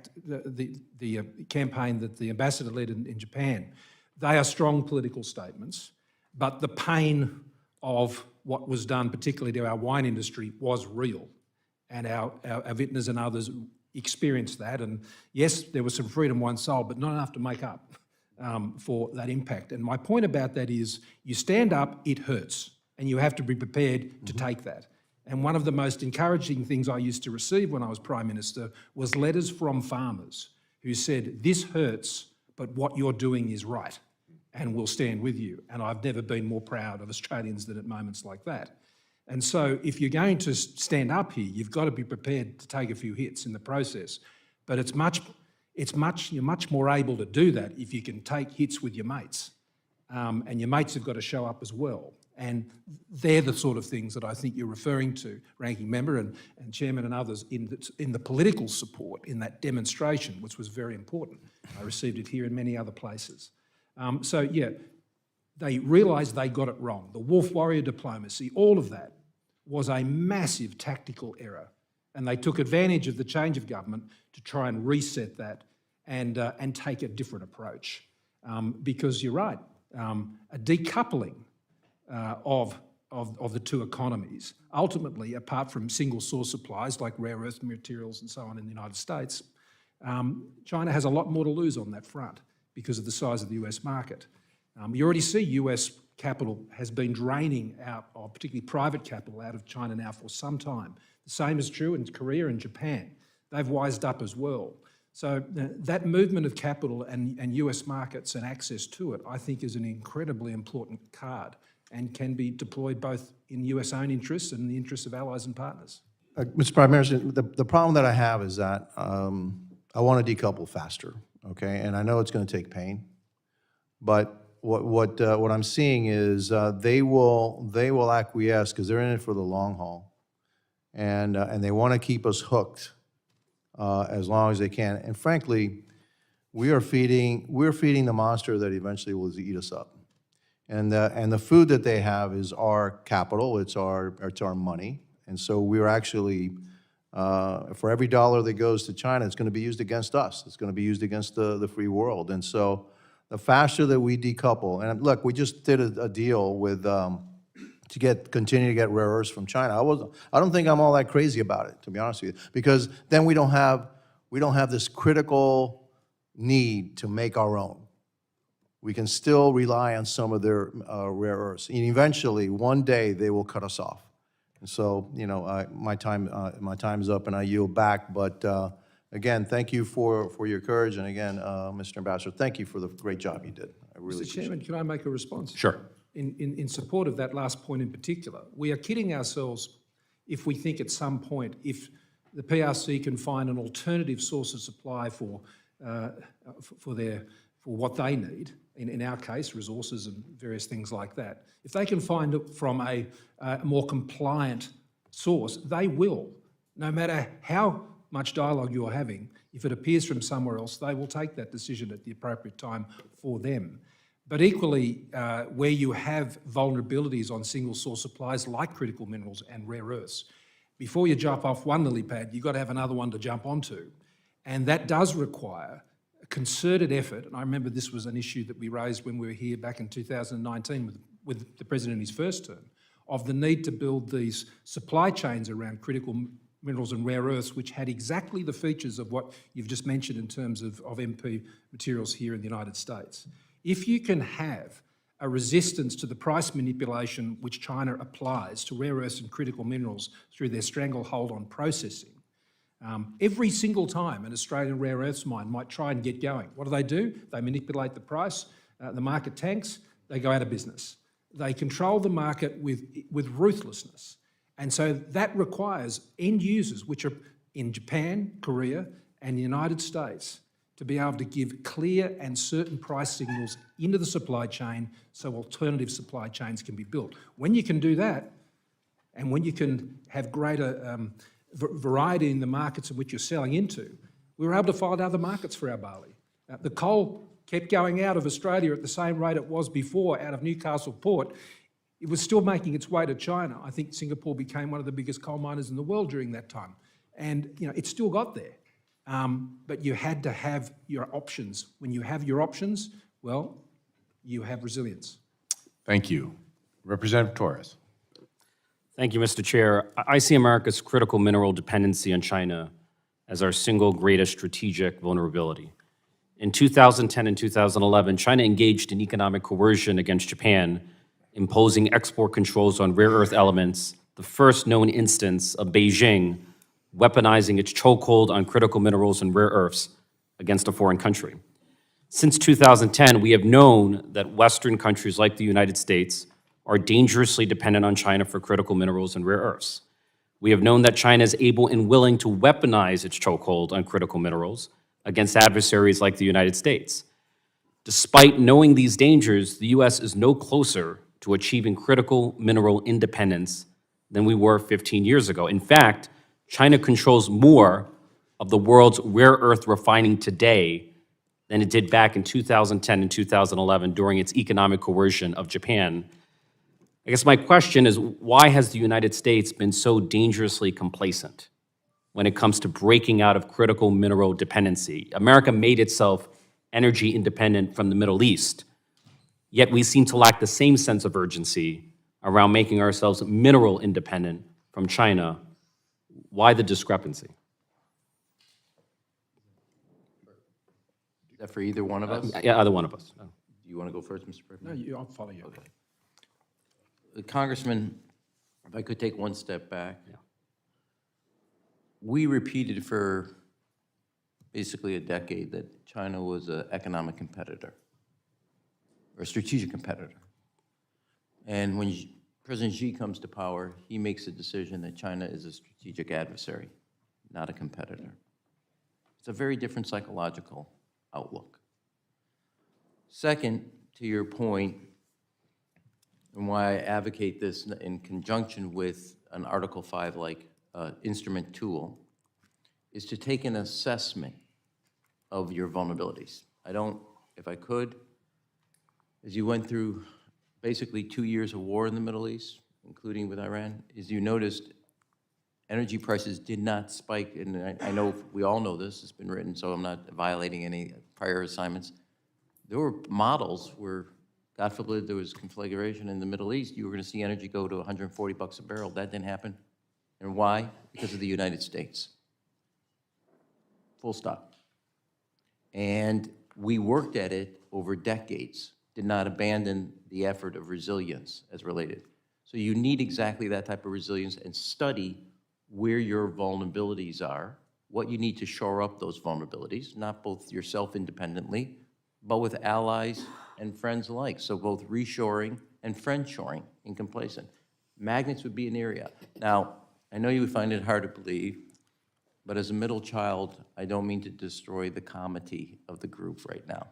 campaign that the ambassador led in Japan, they are strong political statements, but the pain of what was done, particularly to our wine industry, was real, and our vintners and others experienced that. And yes, there was some Freedom Wine sold, but not enough to make up for that impact. And my point about that is, you stand up, it hurts. And you have to be prepared to take that. And one of the most encouraging things I used to receive when I was Prime Minister was letters from farmers who said, this hurts, but what you're doing is right, and we'll stand with you. And I've never been more proud of Australians than at moments like that. And so if you're going to stand up here, you've got to be prepared to take a few hits in the process. But you're much more able to do that if you can take hits with your mates. And your mates have got to show up as well. And they're the sort of things that I think you're referring to, Ranking Member and Chairman and others, in the political support, in that demonstration, which was very important. I received it here and many other places. So yeah, they realised they got it wrong. The wolf warrior diplomacy, all of that was a massive tactical error. And they took advantage of the change of government to try and reset that and take a different approach. Because you're right, a decoupling of of the two economies. Ultimately, apart from single source supplies like rare earth materials and so on in the United States, China has a lot more to lose on that front because of the size of the US market. You already see US capital has been draining out, or particularly private capital, out of China now for some time. The same is true in Korea and Japan. They've wised up as well. So that movement of capital and US markets and access to it, I think, is an incredibly important card and can be deployed both in US own interests and in the interests of allies and partners. Mr. Prime Minister, the problem that I have is that I want to decouple faster, okay? And I know it's going to take pain, but what I'm seeing is they will acquiesce because they're in it for the long haul, and they want to keep us hooked as long as they can. And frankly, we're feeding the monster that eventually will eat us up. And the food that they have is our capital, it's our money. And so we're actually, for every dollar that goes to China, it's going to be used against us. It's going to be used against the free world. And so the faster that we decouple, and look, we just did a deal with to continue to get rare earths from China. I don't think I'm all that crazy about it, to be honest with you, because then we don't have this critical need to make our own. We can still rely on some of their rare earths. And eventually, one day, they will cut us off. And so, you know, my time's up, and I yield back. But again, thank you for your courage, and again, Mr. Ambassador, thank you for the great job you did. I really Mr. Chairman, can I make a response? Sure. In support of that last point in particular, we are kidding ourselves if we think at some point, if the PRC can find an alternative source of supply for what they need, in our case, resources and various things like that. If they can find it from a more compliant source, they will. No matter how much dialogue you're having, if it appears from somewhere else, they will take that decision at the appropriate time for them. But equally, where you have vulnerabilities on single source supplies like critical minerals and rare earths, before you jump off one lily pad, you've got to have another one to jump onto. And that does require a concerted effort, and I remember this was an issue that we raised when we were here back in 2019 with the President in his first term, of the need to build these supply chains around critical minerals and rare earths, which had exactly the features of what you've just mentioned in terms of MP materials here in the United States. If you can have a resistance to the price manipulation which China applies to rare earths and critical minerals through their stranglehold on processing, every single time an Australian rare earths mine might try and get going, what do? They manipulate the price, the market tanks, they go out of business. They control the market with ruthlessness. And so that requires end users, which are in Japan, Korea, and the United States, to be able to give clear and certain price signals into the supply chain so alternative supply chains can be built. When you can do that, and when you can have greater variety in the markets in which you're selling into, we were able to find other markets for our barley. The coal kept going out of Australia at the same rate it was before out of Newcastle Port. It was still making its way to China. I think Singapore became one of the biggest coal miners in the world during that time. And you know, it still got there. But you had to have your options. When you have your options, well, you have resilience. Thank you. Representative Torres. Thank you, Mr. Chair. I see America's critical mineral dependency on China as our single greatest strategic vulnerability. In 2010 and 2011, China engaged in economic coercion against Japan, imposing export controls on rare earth elements, the first known instance of Beijing weaponizing its chokehold on critical minerals and rare earths against a foreign country. Since 2010, we have known that Western countries like the United States are dangerously dependent on China for critical minerals and rare earths. We have known that China is able and willing to weaponize its chokehold on critical minerals against adversaries like the United States. Despite knowing these dangers, the U.S. is no closer to achieving critical mineral independence than we were 15 years ago. In fact, China controls more of the world's rare earth refining today than it did back in 2010 and 2011 during its economic coercion of Japan. I guess my question is, why has the United States been so dangerously complacent when it comes to breaking out of critical mineral dependency? America made itself energy independent from the Middle East, yet we seem to lack the same sense of urgency around making ourselves mineral independent from China. Why the discrepancy? Is that for either one of us? Do Yeah, either one of us. you want to go first, Mr. President? I'll follow you. Congressman, if I could take one step back. We repeated for basically a decade that China was an economic competitor, or a strategic competitor. And when President Xi comes to power, he makes a decision that China is a strategic adversary, not a competitor. It's a very different psychological outlook. Second, to your point, and why I advocate this in conjunction with an Article 5-like instrument tool, is to take an assessment of your vulnerabilities. If I could, as you went through basically 2 years of war in the Middle East, including with Iran, as you noticed, energy prices did not spike, and I know, we all know this, it's been written, so I'm not violating any prior assignments. There were models where, God forbid, there was conflagration in the Middle East, you were gonna see energy go to 140 bucks a barrel. That didn't happen. And why? Because of the United States. Full stop. And we worked at it over decades, did not abandon the effort of resilience as related. So you need exactly that type of resilience and study where your vulnerabilities are, what you need to shore up those vulnerabilities, not both yourself independently, but with allies and friends alike. So both reshoring and friendshoring in complacent. Magnets would be an area. Now, I know you would find it hard to believe, but as a middle child, I don't mean to destroy the comity of the group right now.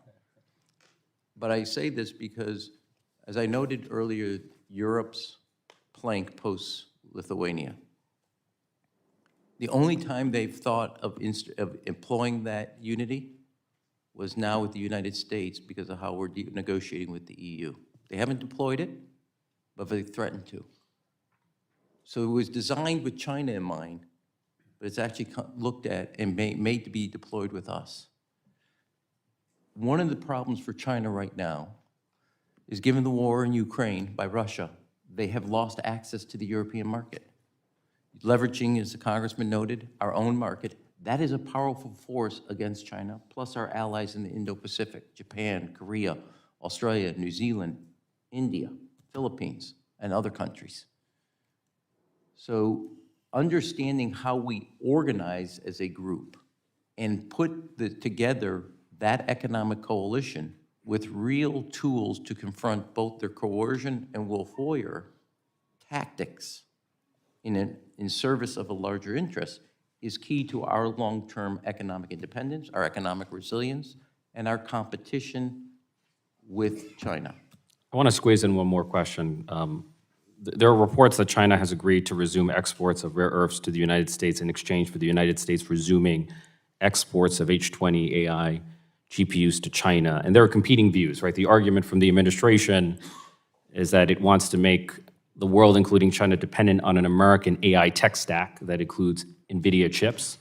But I say this because, as I noted earlier, Europe's plank post-Lithuania. The only time they've thought of employing that unity was now with the United States because of how we're negotiating with the EU. They haven't deployed it, but they threatened to. So it was designed with China in mind, but it's actually looked at and made to be deployed with us. One of the problems for China right now is, given the war in Ukraine by Russia, they have lost access to the European market. Leveraging, as the Congressman noted, our own market, that is a powerful force against China, plus our allies in the Indo-Pacific, Japan, Korea, Australia, New Zealand, India, Philippines, and other countries. So understanding how we organize as a group and put together that economic coalition with real tools to confront both their coercion and wolf warrior tactics in service of a larger interest is key to our long-term economic independence, our economic resilience, and our competition with China. I want to squeeze in one more question. There are reports that China has agreed to resume exports of rare earths to the United States in exchange for the United States resuming exports of H20 AI GPUs to China. And there are competing views, right? The argument from the administration is that it wants to make the world, including China, dependent on an American AI tech stack that includes NVIDIA chips.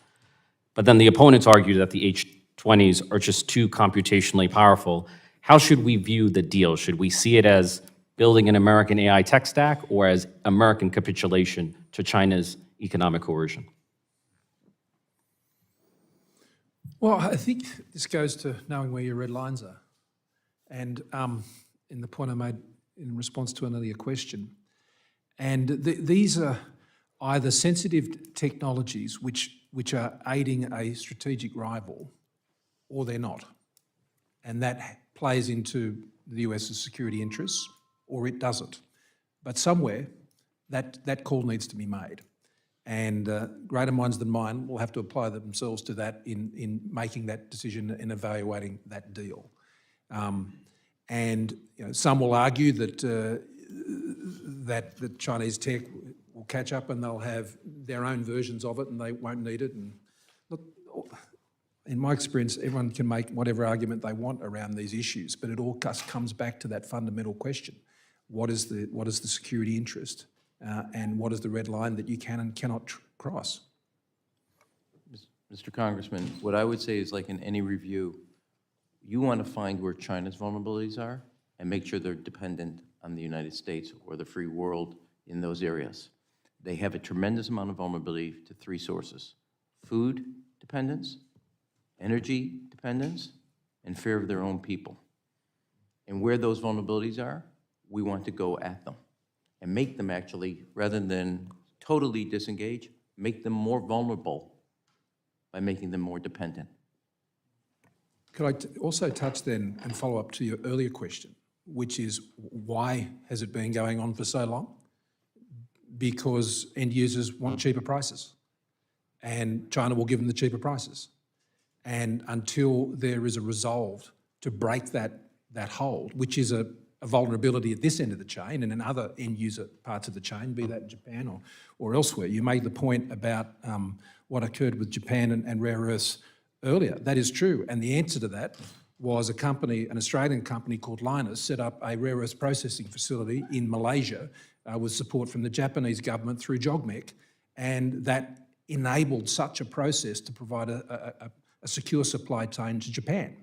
But then the opponents argue that the H20s are just too computationally powerful. How should we view the deal? Should we see it as building an American AI tech stack or as American capitulation to China's economic coercion? Well, I think this goes to knowing where your red lines are. And in the point I made in response to an earlier question. And these are either sensitive technologies which are aiding a strategic rival, or they're not. And that plays into the US's security interests, or it doesn't. But somewhere, that call needs to be made. And greater minds than mine will have to apply themselves to that in making that decision and evaluating that deal. And some will argue that that the Chinese tech will catch up and they'll have their own versions of it and they won't need it. And look, in my experience, everyone can make whatever argument they want around these issues, but it all just comes back to that fundamental question: what is the security interest, and what is the red line that you can and cannot cross? Mr. Congressman, what I would say is, like in any review, you want to find where China's vulnerabilities are and make sure they're dependent on the United States or the free world in those areas. They have a tremendous amount of vulnerability to three sources: food dependence, energy dependence, and fear of their own people. And where those vulnerabilities are, we want to go at them and make them actually, rather than totally disengage, make them more vulnerable by making them more dependent. Could I also touch then and follow up to your earlier question, which is why has it been going on for so long? Because end users want cheaper prices, and China will give them the cheaper prices. And until there is a resolve to break that hold, which is a vulnerability at this end of the chain and in other end user parts of the chain, be that in Japan or elsewhere. You made the point about what occurred with Japan and rare earths earlier. That is true, and the answer to that was a company, an Australian company called Lynas, set up a rare earths processing facility in Malaysia with support from the Japanese government through JOGMEC, and that enabled such a process to provide a secure supply chain to Japan.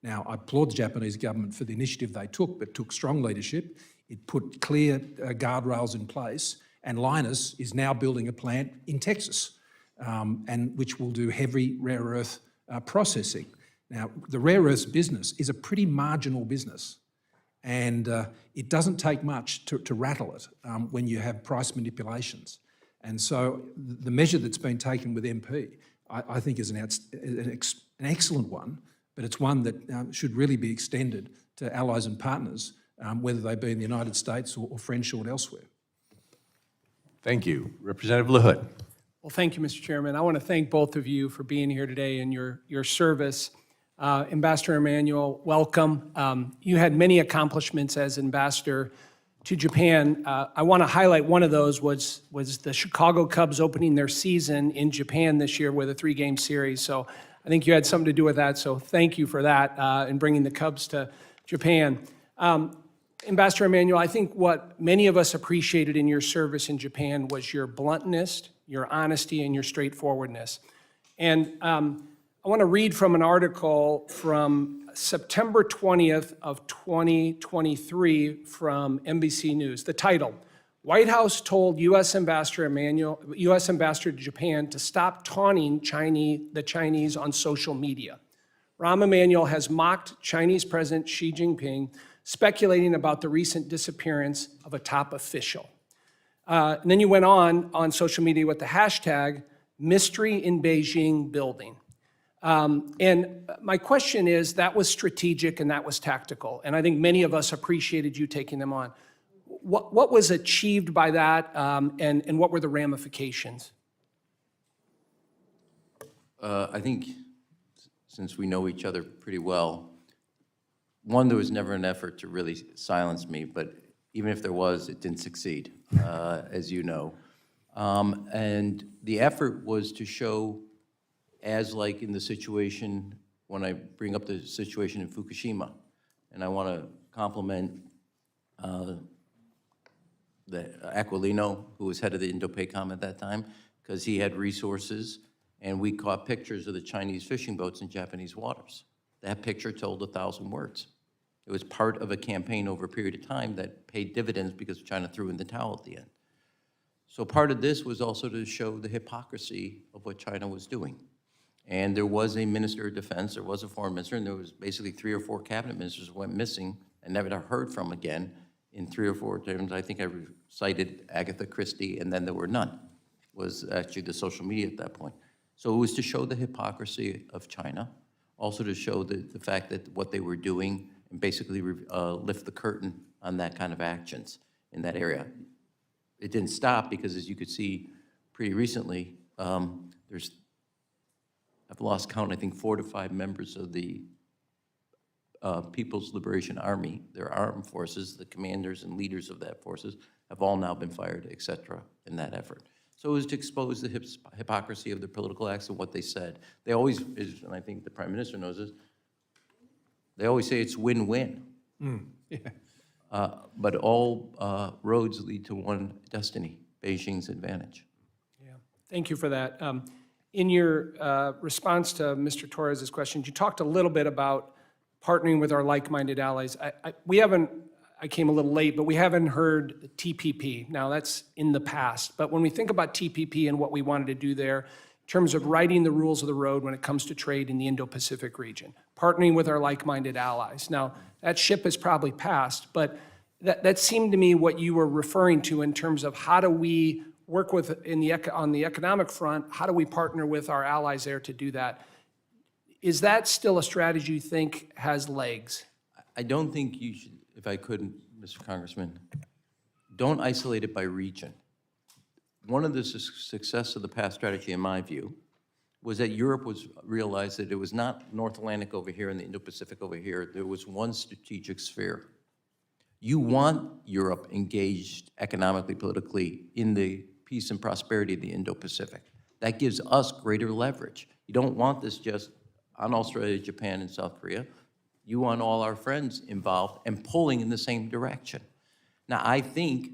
Now, I applaud the Japanese government for the initiative they took, but took strong leadership. It put clear guardrails in place, and Lynas is now building a plant in Texas, and which will do heavy rare earth processing. Now, the rare earths business is a pretty marginal business, and it doesn't take much to rattle it when you have price manipulations. And so the measure that's been taken with MP, I think is an excellent one, but it's one that should really be extended to allies and partners, whether they be in the United States or French or elsewhere. Thank you. Representative LaHood. Well, thank you, Mr. Chairman. I want to thank both of you for being here today and your service. Ambassador Emanuel, welcome. You had many accomplishments as ambassador to Japan. I want to highlight one of those was the Chicago Cubs opening their season in Japan this year with a 3-game series. So I think you had something to do with that. So thank you for that and bringing the Cubs to Japan. Ambassador Emanuel, I think what many of us appreciated in your service in Japan was your bluntness, your honesty, and your straightforwardness. And I want to read from an article from September 20th of 2023 from NBC News. The title: White House told U.S. Ambassador to Japan to stop taunting the Chinese on social media. Rahm Emanuel has mocked Chinese President Xi Jinping, speculating about the recent disappearance of a top official. And then you went on social media with the hashtag mystery in Beijing building. And my question is, that was strategic and that was tactical, and I think many of us appreciated you taking them on. What was achieved by that, and what were the ramifications? I think since we know each other pretty well, one, there was never an effort to really silence me, but even if there was, it didn't succeed, as you know. And the effort was to show, as like in the situation, when I bring up the situation in Fukushima, and I want to compliment the Aquilino, who was head of the Indo-PACOM at that time, because he had resources, and we caught pictures of the Chinese fishing boats in Japanese waters. That picture told 1,000 words. It was part of a campaign over a period of time that paid dividends because China threw in the towel at the end. So part of this was also to show the hypocrisy of what China was doing. And there was a minister of defense, there was a foreign minister, and there was basically 3 or 4 cabinet ministers who went missing and never heard from again in 3 or 4 times. I think I cited Agatha Christie, and then there were none. Was actually the social media at that point. So it was to show the hypocrisy of China, also to show the fact that what they were doing and basically lift the curtain on that kind of actions in that area. It didn't stop because, as you could see pretty recently, I've lost count, I think 4 to 5 members of the People's Liberation Army, their armed forces, the commanders and leaders of that forces, have all now been fired, et cetera, in that effort. So it was to expose the hypocrisy of the political acts and what they said. They always, and I think the Prime Minister knows this, they always say it's win-win. Yeah. But all roads lead to one destiny, Beijing's advantage. Yeah, thank you for that. In your response to Mr. Torres's questions, you talked a little bit about partnering with our like-minded allies. I came a little late, but we haven't heard TPP. Now, that's in the past. But when we think about TPP and what we wanted to do there, in terms of writing the rules of the road when it comes to trade in the Indo-Pacific region, partnering with our like-minded allies. Now, that ship has probably passed, but that seemed to me what you were referring to in terms of how do we work with, on the economic front, how do we partner with our allies there to do that? Is that still a strategy you think has legs? I don't think you should, if I could, Mr. Congressman, don't isolate it by region. One of the success of the past strategy, in my view, was that Europe realized that it was not North Atlantic over here and the Indo-Pacific over here. There was one strategic sphere. You want Europe engaged economically, politically, in the peace and prosperity of the Indo-Pacific. That gives us greater leverage. You don't want this just on Australia, Japan, and South Korea. You want all our friends involved and pulling in the same direction. Now, I think,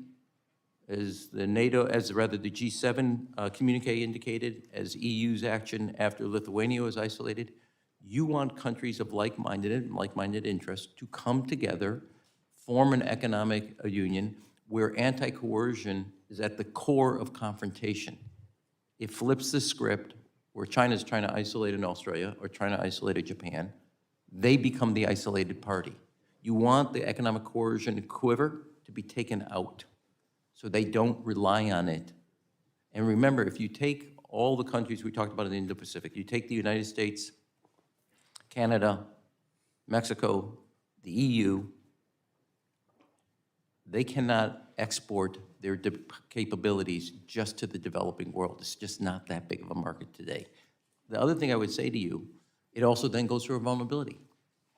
as the G7 communique indicated, as EU's action after Lithuania was isolated, you want countries of like-minded interests to come together, form an economic union where anti-coercion is at the core of confrontation. It flips the script where China's trying to isolate an Australia or trying to isolate a Japan. They become the isolated party. You want the economic coercion quiver to be taken out so they don't rely on it. And remember, if you take all the countries we talked about in the Indo-Pacific, you take the United States, Canada, Mexico, the EU, they cannot export their capabilities just to the developing world. It's just not that big of a market today. The other thing I would say to you, it also then goes through a vulnerability.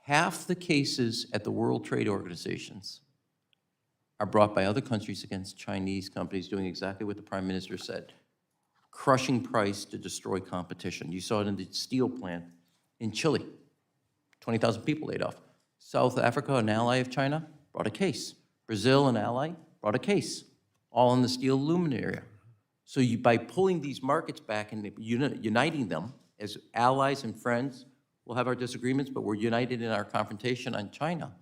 Half the cases at the World Trade Organizations are brought by other countries against Chinese companies doing exactly what the Prime Minister said, crushing price to destroy competition. You saw it in the steel plant in Chile, 20,000 people laid off. South Africa, an ally of China, brought a case. Brazil, an ally, brought a case, all in the steel aluminum area. So by pulling these markets back and uniting them as allies and friends, we'll have our disagreements, but we're united in our confrontation on China.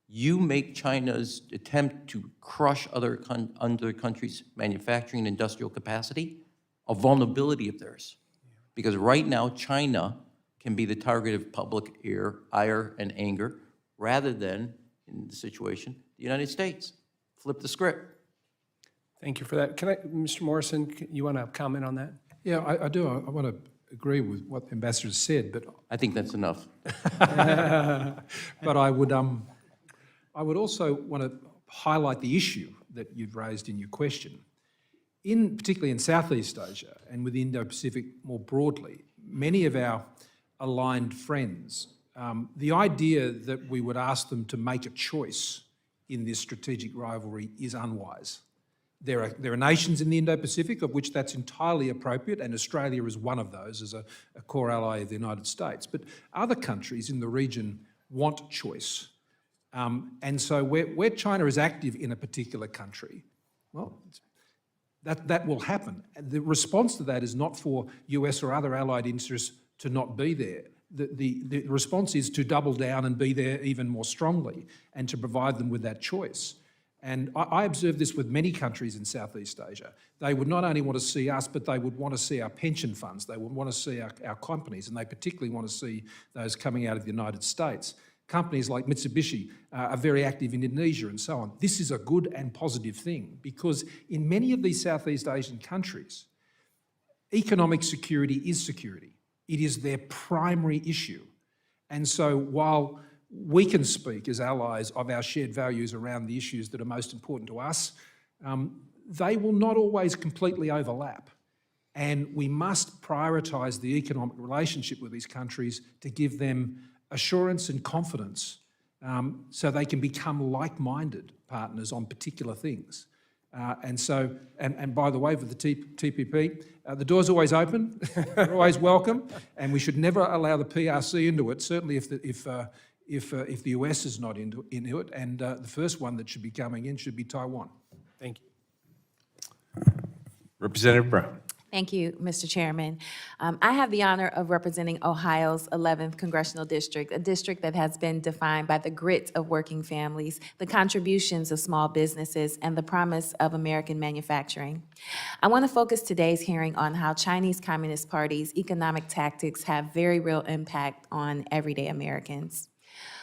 You make China's attempt to crush other countries' manufacturing and industrial capacity a vulnerability of theirs. Because right now, China can be the target of public ire and anger, rather than, in the situation, the United States. Flip the script. Thank you for that. Mr. Morrison, you want to comment on that? Yeah, I do. I want to agree with what the ambassador said, but I think that's enough. but I would also want to highlight the issue that you've raised in your question. Particularly in Southeast Asia and with the Indo-Pacific more broadly, many of our aligned friends, the idea that we would ask them to make a choice in this strategic rivalry is unwise. There are nations in the Indo-Pacific of which that's entirely appropriate, and Australia is one of those as a core ally of the United States. But other countries in the region want choice. And so where China is active in a particular country, well, that will happen. The response to that is not for US or other allied interests to not be there. The response is to double down and be there even more strongly and to provide them with that choice. And I observe this with many countries in Southeast Asia. They would not only want to see us, but they would want to see our pension funds. They would want to see our companies, and they particularly want to see those coming out of the United States. Companies like Mitsubishi are very active in Indonesia and so on. This is a good and positive thing because in many of these Southeast Asian countries, economic security is security. It is their primary issue. And so while we can speak as allies of our shared values around the issues that are most important to us, they will not always completely overlap. And we must prioritise the economic relationship with these countries to give them assurance and confidence so they can become like-minded partners on particular things. And by the way, for the TPP, the door's always open, they're always welcome, and we should never allow the PRC into it, certainly if the US is not into it, and the first one that should be coming in should be Taiwan. Thank you. Representative Brown. Thank you, Mr. Chairman. I have the honor of representing Ohio's 11th Congressional District, a district that has been defined by the grit of working families, the contributions of small businesses, and the promise of American manufacturing. I want to focus today's hearing on how Chinese Communist Party's economic tactics have very real impact on everyday Americans.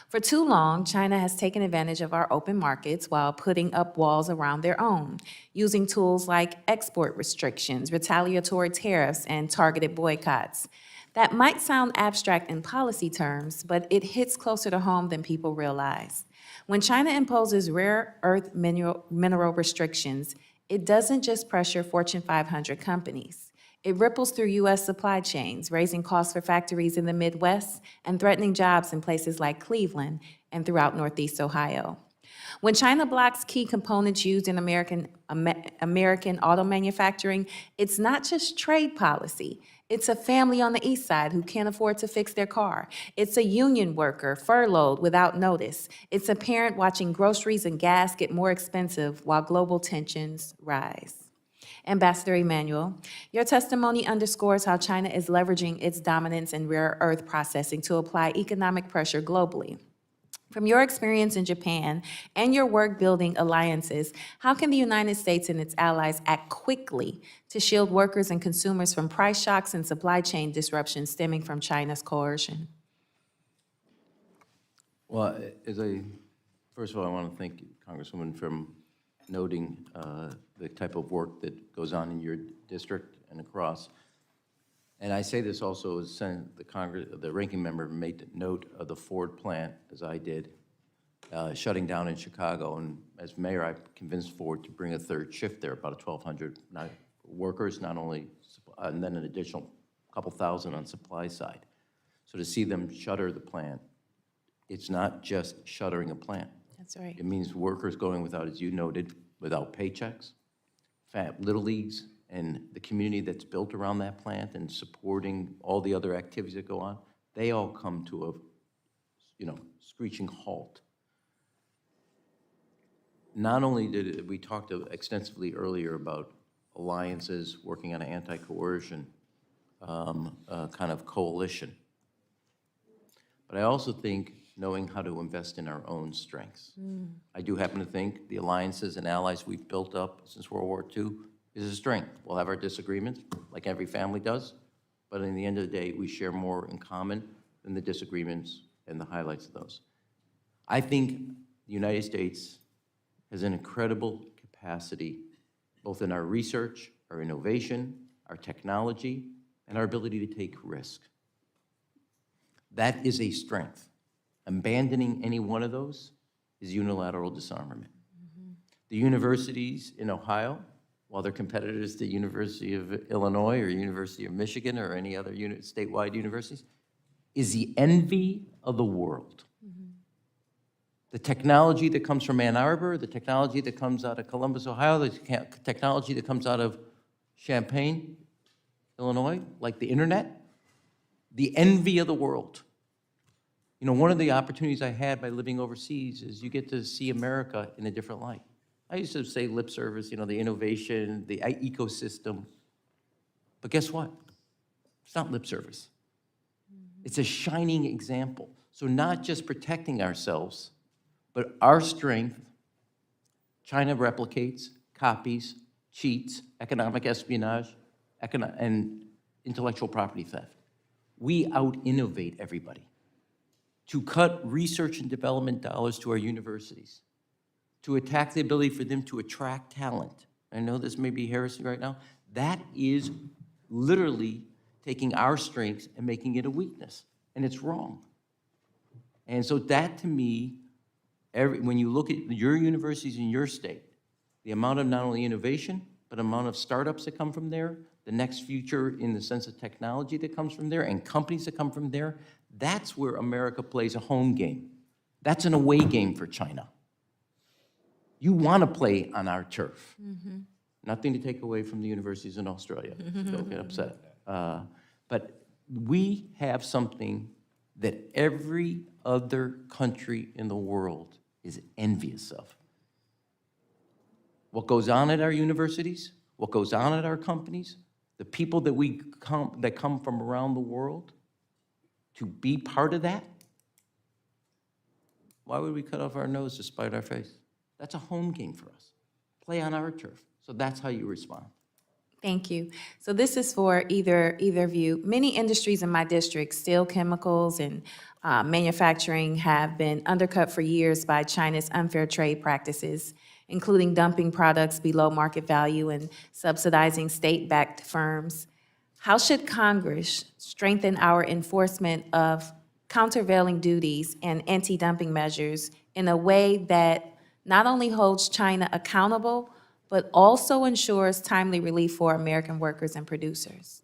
For too long, China has taken advantage of our open markets while putting up walls around their own, using tools like export restrictions, retaliatory tariffs, and targeted boycotts. That might sound abstract in policy terms, but it hits closer to home than people realize. When China imposes rare earth mineral restrictions, it doesn't just pressure Fortune 500 companies. It ripples through U.S. supply chains, raising costs for factories in the Midwest and threatening jobs in places like Cleveland and throughout Northeast Ohio. When China blocks key components used in American auto manufacturing, it's not just trade policy. It's a family on the East Side who can't afford to fix their car. It's a union worker furloughed without notice. It's a parent watching groceries and gas get more expensive while global tensions rise. Ambassador Emanuel, your testimony underscores how China is leveraging its dominance in rare earth processing to apply economic pressure globally. From your experience in Japan and your work building alliances, how can the United States and its allies act quickly to shield workers and consumers from price shocks and supply chain disruptions stemming from China's coercion? Well, first of all, I want to thank Congresswoman for noting the type of work that goes on in your district and across. And I say this also as the ranking member made note of the Ford plant, as I did, shutting down in Chicago. And as mayor, I convinced Ford to bring a third shift there, about 1,200 workers, not only, and then an additional couple thousand on supply side. So to see them shutter the plant, it's not just shuttering a plant. That's right. It means workers going without, as you noted, without paychecks, Little Leagues, and the community that's built around that plant and supporting all the other activities that go on, they all come to a, screeching halt. Not only did we talked extensively earlier about alliances working on an anti-coercion kind of coalition, but I also think knowing how to invest in our own strengths. I do happen to think the alliances and allies we've built up since World War II is a strength. We'll have our disagreements, like every family does, but in the end of the day, we share more in common than the disagreements and the highlights of those. I think the United States has an incredible capacity, both in our research, our innovation, our technology, and our ability to take risk. That is a strength. Abandoning any one of those is unilateral disarmament. The universities in Ohio, while they're competitors to University of Illinois or University of Michigan or any other statewide universities, is the envy of the world. The technology that comes from Ann Arbor, the technology that comes out of Columbus, Ohio, the technology that comes out of Champaign, Illinois, like the internet, the envy of the world. One of the opportunities I had by living overseas is you get to see America in a different light. I used to say lip service, the innovation, the ecosystem. But guess what? It's not lip service. It's a shining example. So not just protecting ourselves, but our strength, China replicates, copies, cheats, economic espionage, and intellectual property theft. We out-innovate everybody. To cut research and development dollars to our universities, to attack the ability for them to attract talent. I know this may be heresy right now. That is literally taking our strengths and making it a weakness, and it's wrong. And so that, to me, when you look at your universities in your state, the amount of not only innovation, but amount of startups that come from there, the next future in the sense of technology that comes from there, and companies that come from there, that's where America plays a home game. That's an away game for China. You want to play on our turf. Nothing to take away from the universities in Australia. Don't get upset. But we have something that every other country in the world is envious of. What goes on at our universities, what goes on at our companies, the people that come from around the world to be part of that? Why would we cut off our nose to spite our face? That's a home game for us. Play on our turf. So that's how you respond. Thank you. So this is for either of you. Many industries in my district, steel, chemicals, and manufacturing, have been undercut for years by China's unfair trade practices, including dumping products below market value and subsidizing state-backed firms. How should Congress strengthen our enforcement of countervailing duties and anti-dumping measures in a way that not only holds China accountable, but also ensures timely relief for American workers and producers?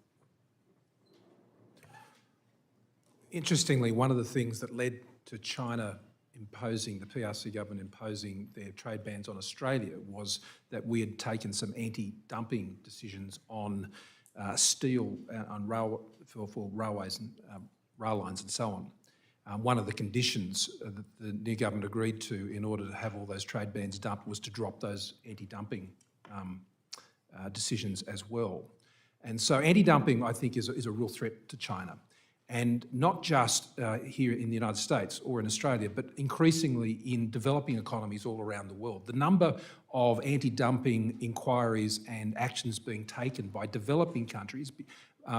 Interestingly, one of the things that led to China imposing, the PRC government imposing their trade bans on Australia, was that we had taken some anti-dumping decisions on steel on for railways and rail lines and so on. One of the conditions that the new government agreed to in order to have all those trade bans dumped was to drop those anti-dumping decisions as well. And so anti-dumping, I think, is a real threat to China. And not just here in the United States or in Australia, but increasingly in developing economies all around the world. The number of anti-dumping inquiries and actions being taken by developing countries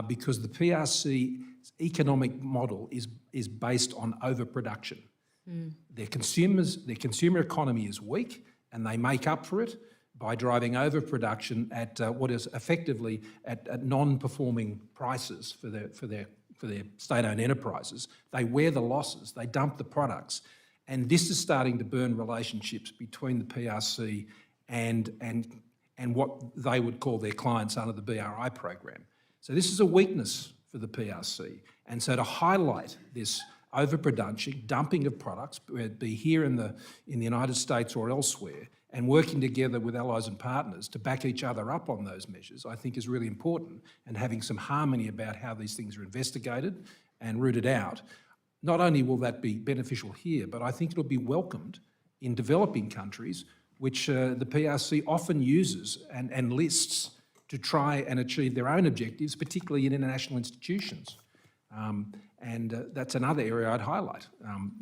because the PRC's economic model is based on overproduction. Their consumer economy is weak, and they make up for it by driving overproduction at what is effectively at non-performing prices for their state-owned enterprises. They wear the losses, they dump the products, and this is starting to burn relationships between the PRC and what they would call their clients under the BRI program. So this is a weakness for the PRC, and so to highlight this overproduction, dumping of products, whether it be here in the United States or elsewhere, and working together with allies and partners to back each other up on those measures, I think is really important, and having some harmony about how these things are investigated and rooted out. Not only will that be beneficial here, but I think it'll be welcomed in developing countries, which the PRC often uses and lists to try and achieve their own objectives, particularly in international institutions. That's another area I'd highlight,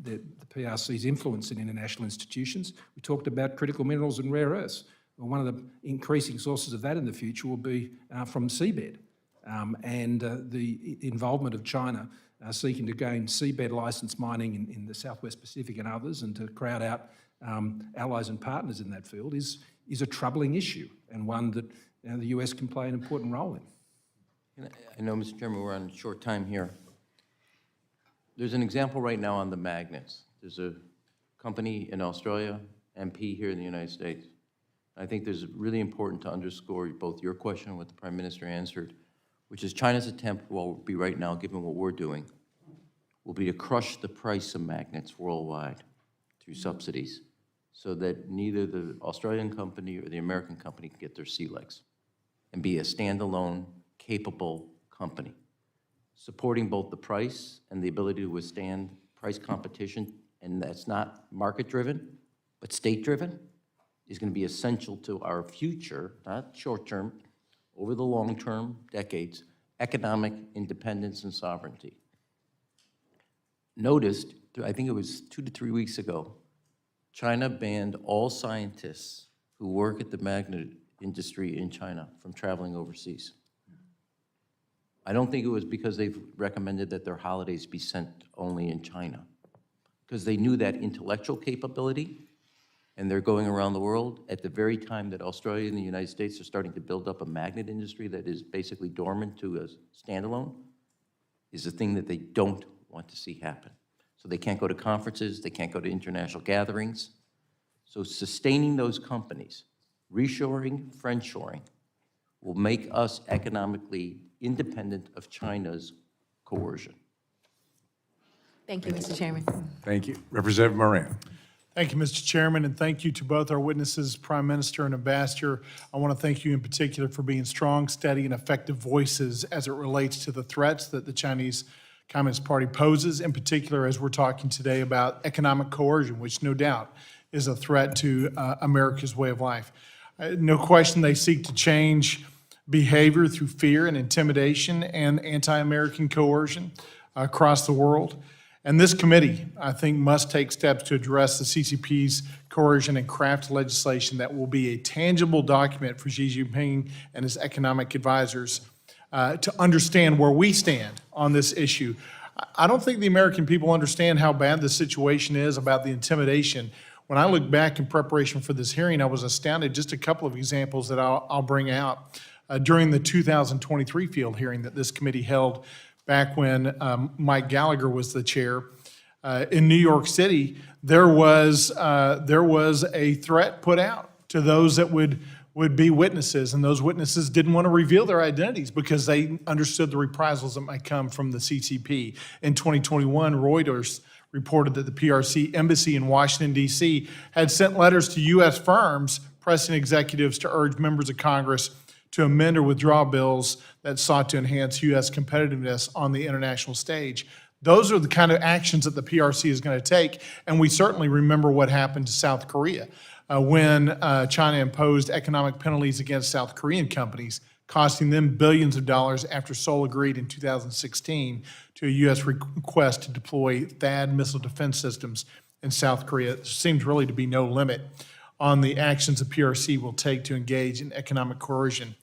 the PRC's influence in international institutions. We talked about critical minerals and rare earths. Well, one of the increasing sources of that in the future will be from seabed, and the involvement of China seeking to gain seabed licence mining in the Southwest Pacific and others, and to crowd out allies and partners in that field is a troubling issue, and one that the US can play an important role in. I know, Mr. Chairman, we're on short time here. There's an example right now on the magnets. There's a company in Australia, MP here in the United States. I think there's really important to underscore both your question and what the Prime Minister answered, which is China's attempt, will be right now, given what we're doing, will be to crush the price of magnets worldwide through subsidies, so that neither the Australian company or the American company can get their sea legs and be a standalone, capable company, supporting both the price and the ability to withstand price competition, and that's not market-driven, but state-driven, is going to be essential to our future, not short-term, over the long-term, decades, economic independence and sovereignty. Noticed, I think it was 2 to 3 weeks ago, China banned all scientists who work at the magnet industry in China from traveling overseas. I don't think it was because they've recommended that their holidays be sent only in China, because they knew that intellectual capability, and they're going around the world at the very time that Australia and the United States are starting to build up a magnet industry that is basically dormant to a standalone, is the thing that they don't want to see happen. So they can't go to conferences, they can't go to international gatherings. So sustaining those companies, reshoring, friendshoring, will make us economically independent of China's coercion. Thank you, Mr. Chairman. Thank you. Representative Moran. Thank you, Mr. Chairman, and thank you to both our witnesses, Prime Minister and Ambassador. I want to thank you in particular for being strong, steady, and effective voices as it relates to the threats that the Chinese Communist Party poses, in particular as we're talking today about economic coercion, which no doubt is a threat to America's way of life. No question they seek to change behavior through fear and intimidation and anti-American coercion across the world. And this committee, I think, must take steps to address the CCP's coercion and craft legislation that will be a tangible document for Xi Jinping and his economic advisors to understand where we stand on this issue. I don't think the American people understand how bad the situation is about the intimidation. When I look back in preparation for this hearing, I was astounded. Just a couple of examples that I'll bring out. During the 2023 field hearing that this committee held back when Mike Gallagher was the chair, in New York City, there was a threat put out to those that would be witnesses, and those witnesses didn't want to reveal their identities because they understood the reprisals that might come from the CCP. In 2021, Reuters reported that the PRC embassy in Washington, D.C. had sent letters to U.S. firms pressing executives to urge members of Congress to amend or withdraw bills that sought to enhance U.S. competitiveness on the international stage. Those are the kind of actions that the PRC is going to take, and we certainly remember what happened to South Korea when China imposed economic penalties against South Korean companies, costing them billions of dollars after Seoul agreed in 2016 to a U.S. request to deploy THAAD missile defense systems in South Korea. There seems really to be no limit on the actions the PRC will take to engage in economic coercion.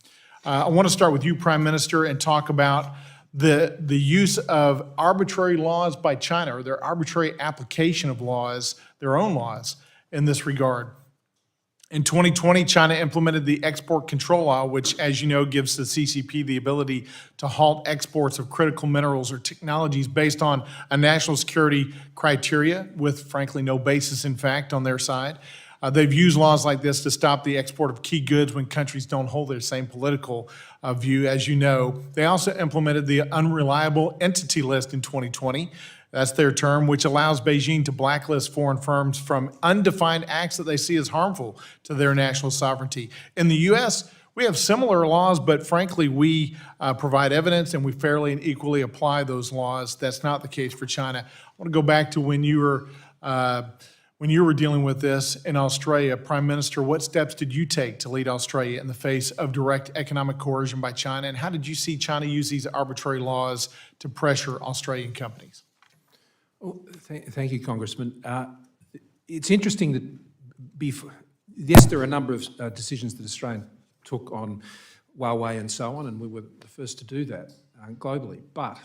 I want to start with you, Prime Minister, and talk about the use of arbitrary laws by China, or their arbitrary application of laws, their own laws, in this regard. In 2020, China implemented the Export Control Law, which, as you know, gives the CCP the ability to halt exports of critical minerals or technologies based on a national security criteria with, frankly, no basis in fact on their side. They've used laws like this to stop the export of key goods when countries don't hold their same political view, as you know. They also implemented the Unreliable Entity List in 2020. That's their term, which allows Beijing to blacklist foreign firms from undefined acts that they see as harmful to their national sovereignty. In the U.S., we have similar laws, but frankly, we provide evidence and we fairly and equally apply those laws. That's not the case for China. I want to go back to when you were dealing with this in Australia. Prime Minister, what steps did you take to lead Australia in the face of direct economic coercion by China, and how did you see China use these arbitrary laws to pressure Australian companies? Well, thank you, Congressman. It's interesting that yes, there are a number of decisions that Australia took on Huawei and so on, and we were the first to do that globally. But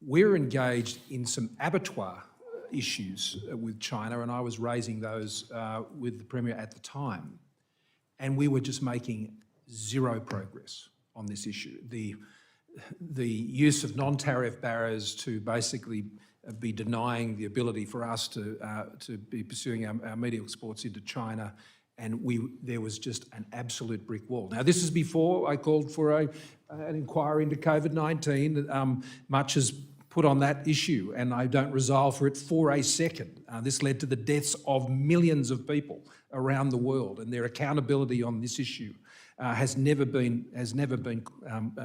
we're engaged in some abattoir issues with China, and I was raising those with the Premier at the time, and we were just making zero progress on this issue. The use of non-tariff barriers to basically be denying the ability for us to be pursuing our media exports into China, and there was just an absolute brick wall. Now, this is before I called for an inquiry into COVID-19. Much is put on that issue, and I don't resolve for it for a second. This led to the deaths of millions of people around the world, and their accountability on this issue has never been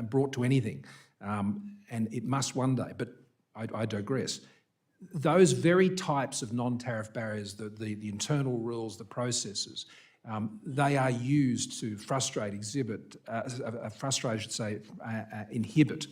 brought to anything, and it must one day. But I digress. Those very types of non-tariff barriers, the internal rules, the processes, they are used to inhibit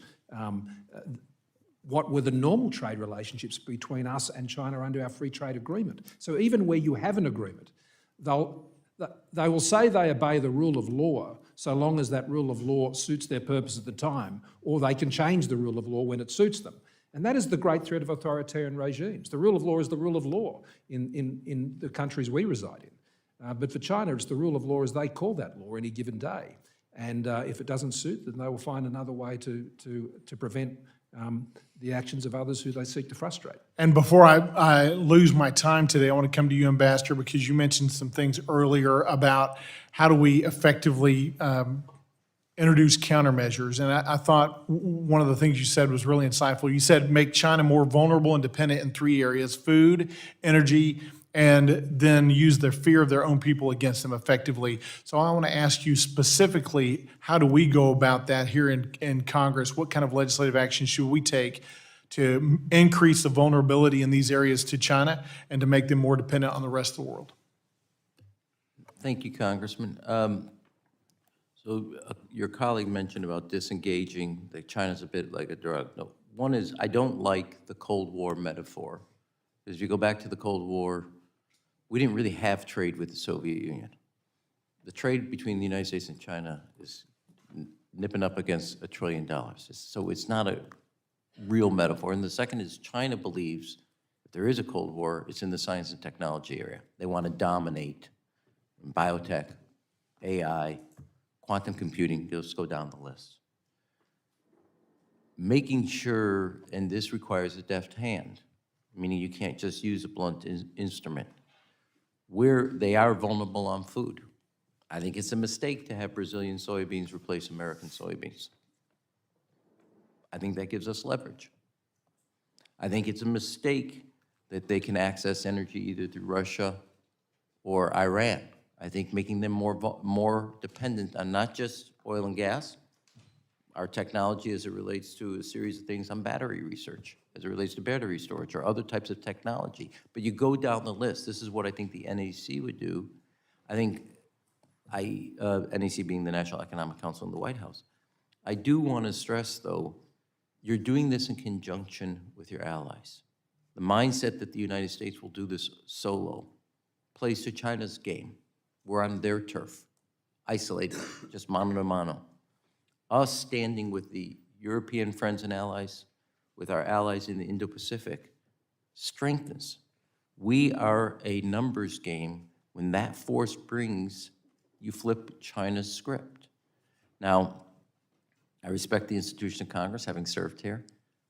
what were the normal trade relationships between us and China under our free trade agreement. So even where you have an agreement, they will say they obey the rule of law so long as that rule of law suits their purpose at the time, or they can change the rule of law when it suits them. And that is the great threat of authoritarian regimes. The rule of law is the rule of law in the countries we reside in. But for China, it's the rule of law as they call that law any given day. And if it doesn't suit, then they will find another way to prevent the actions of others who they seek to frustrate. And before I lose my time today, I want to come to you, Ambassador, because you mentioned some things earlier about how do we effectively introduce countermeasures. And I thought one of the things you said was really insightful. You said make China more vulnerable and dependent in 3 areas: food, energy, and then use their fear of their own people against them effectively. So I want to ask you specifically, how do we go about that here in Congress? What kind of legislative action should we take to increase the vulnerability in these areas to China and to make them more dependent on the rest of the world? Thank you, Congressman. So your colleague mentioned about disengaging, that China's a bit like a drug. No, one is, I don't like the Cold War metaphor. Because if you go back to the Cold War, we didn't really have trade with the Soviet Union. The trade between the United States and China is nipping up against $1 trillion. So it's not a real metaphor. And the second is China believes if there is a Cold War, it's in the science and technology area. They want to dominate in biotech, AI, quantum computing, just go down the list. Making sure, and this requires a deft hand, meaning you can't just use a blunt instrument, where they are vulnerable on food. I think it's a mistake to have Brazilian soybeans replace American soybeans. I think that gives us leverage. I think it's a mistake that they can access energy either through Russia or Iran. I think making them more dependent on not just oil and gas, our technology as it relates to a series of things on battery research, as it relates to battery storage or other types of technology. But you go down the list. This is what I think the NEC would do. I think NEC being the National Economic Council in the White House. I do want to stress, though, you're doing this in conjunction with your allies. The mindset that the United States will do this solo plays to China's game. We're on their turf, isolated, just mano a mano. Us standing with the European friends and allies, with our allies in the Indo-Pacific, strengthens. We are a numbers game. When that force brings, you flip China's script. Now, I respect the institution of Congress, having served here,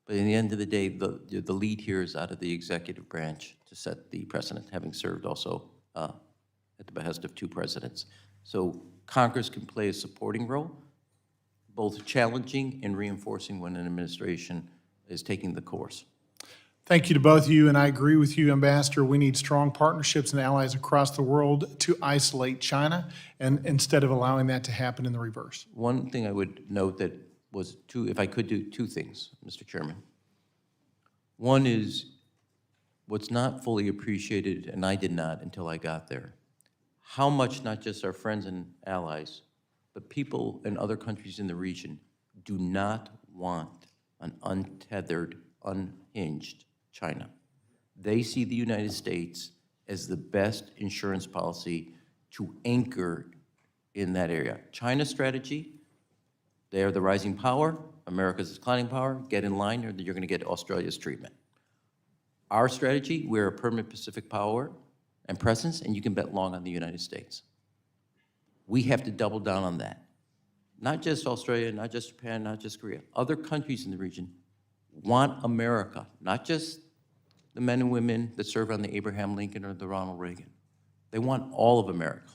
but in the end of the day, the lead here is out of the executive branch to set the precedent, having served also at the behest of 2 presidents. So Congress can play a supporting role, both challenging and reinforcing when an administration is taking the course. Thank you to both of you, and I agree with you, Ambassador. We need strong partnerships and allies across the world to isolate China, and instead of allowing that to happen in the reverse. One thing I would note that was if I could do 2 things, Mr. Chairman. One is what's not fully appreciated, and I did not until I got there, how much not just our friends and allies, but people in other countries in the region do not want an untethered, unhinged China. They see the United States as the best insurance policy to anchor in that area. China's strategy, they are the rising power, America's declining power, get in line or you're gonna get Australia's treatment. Our strategy, we're a permanent Pacific power and presence, and you can bet long on the United States. We have to double down on that. Not just Australia, not just Japan, not just Korea. Other countries in the region want America, not just the men and women that serve on the Abraham Lincoln or the Ronald Reagan. They want all of America.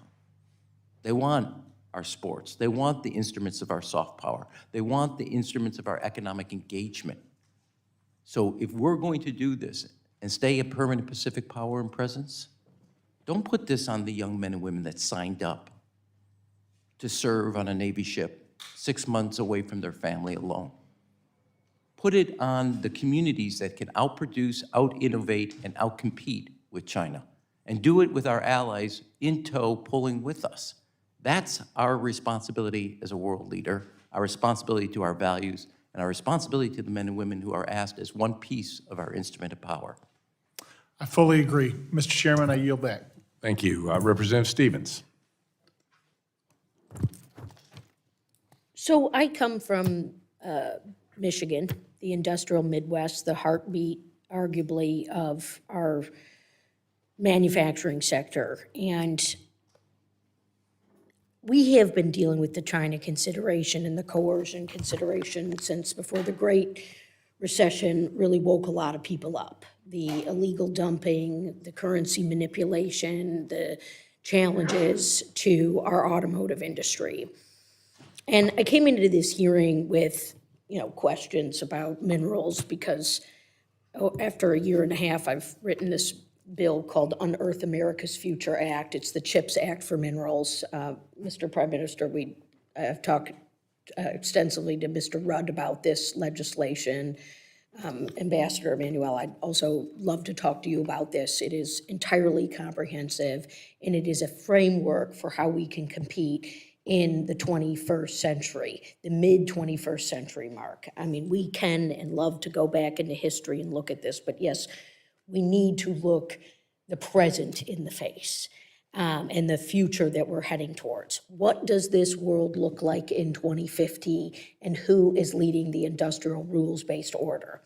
They want our sports. They want the instruments of our soft power. They want the instruments of our economic engagement. So if we're going to do this and stay a permanent Pacific power and presence, don't put this on the young men and women that signed up to serve on a Navy ship 6 months away from their family alone. Put it on the communities that can outproduce, out-innovate, and outcompete with China. And do it with our allies in tow, pulling with us. That's our responsibility as a world leader, our responsibility to our values, and our responsibility to the men and women who are asked as one piece of our instrument of power. I fully agree. Mr. Chairman, I yield back. Thank you. Representative Stevens. So I come from Michigan, the industrial Midwest, the heartbeat, arguably, of our manufacturing sector. And we have been dealing with the China consideration and the coercion consideration since before the Great Recession really woke a lot of people up. The illegal dumping, the currency manipulation, the challenges to our automotive industry. And I came into this hearing with, questions about minerals because after a year and a half, I've written this bill called Unearth America's Future Act. It's the CHIPS Act for minerals. Mr. Prime Minister, I've talked extensively to Mr. Rudd about this legislation. Ambassador Emanuel, I'd also love to talk to you about this. It is entirely comprehensive, and it is a framework for how we can compete in the 21st century, the mid-21st century mark. I mean, we can and love to go back into history and look at this, but yes, we need to look the present in the face and the future that we're heading towards. What does this world look like in 2050, and who is leading the industrial rules-based order?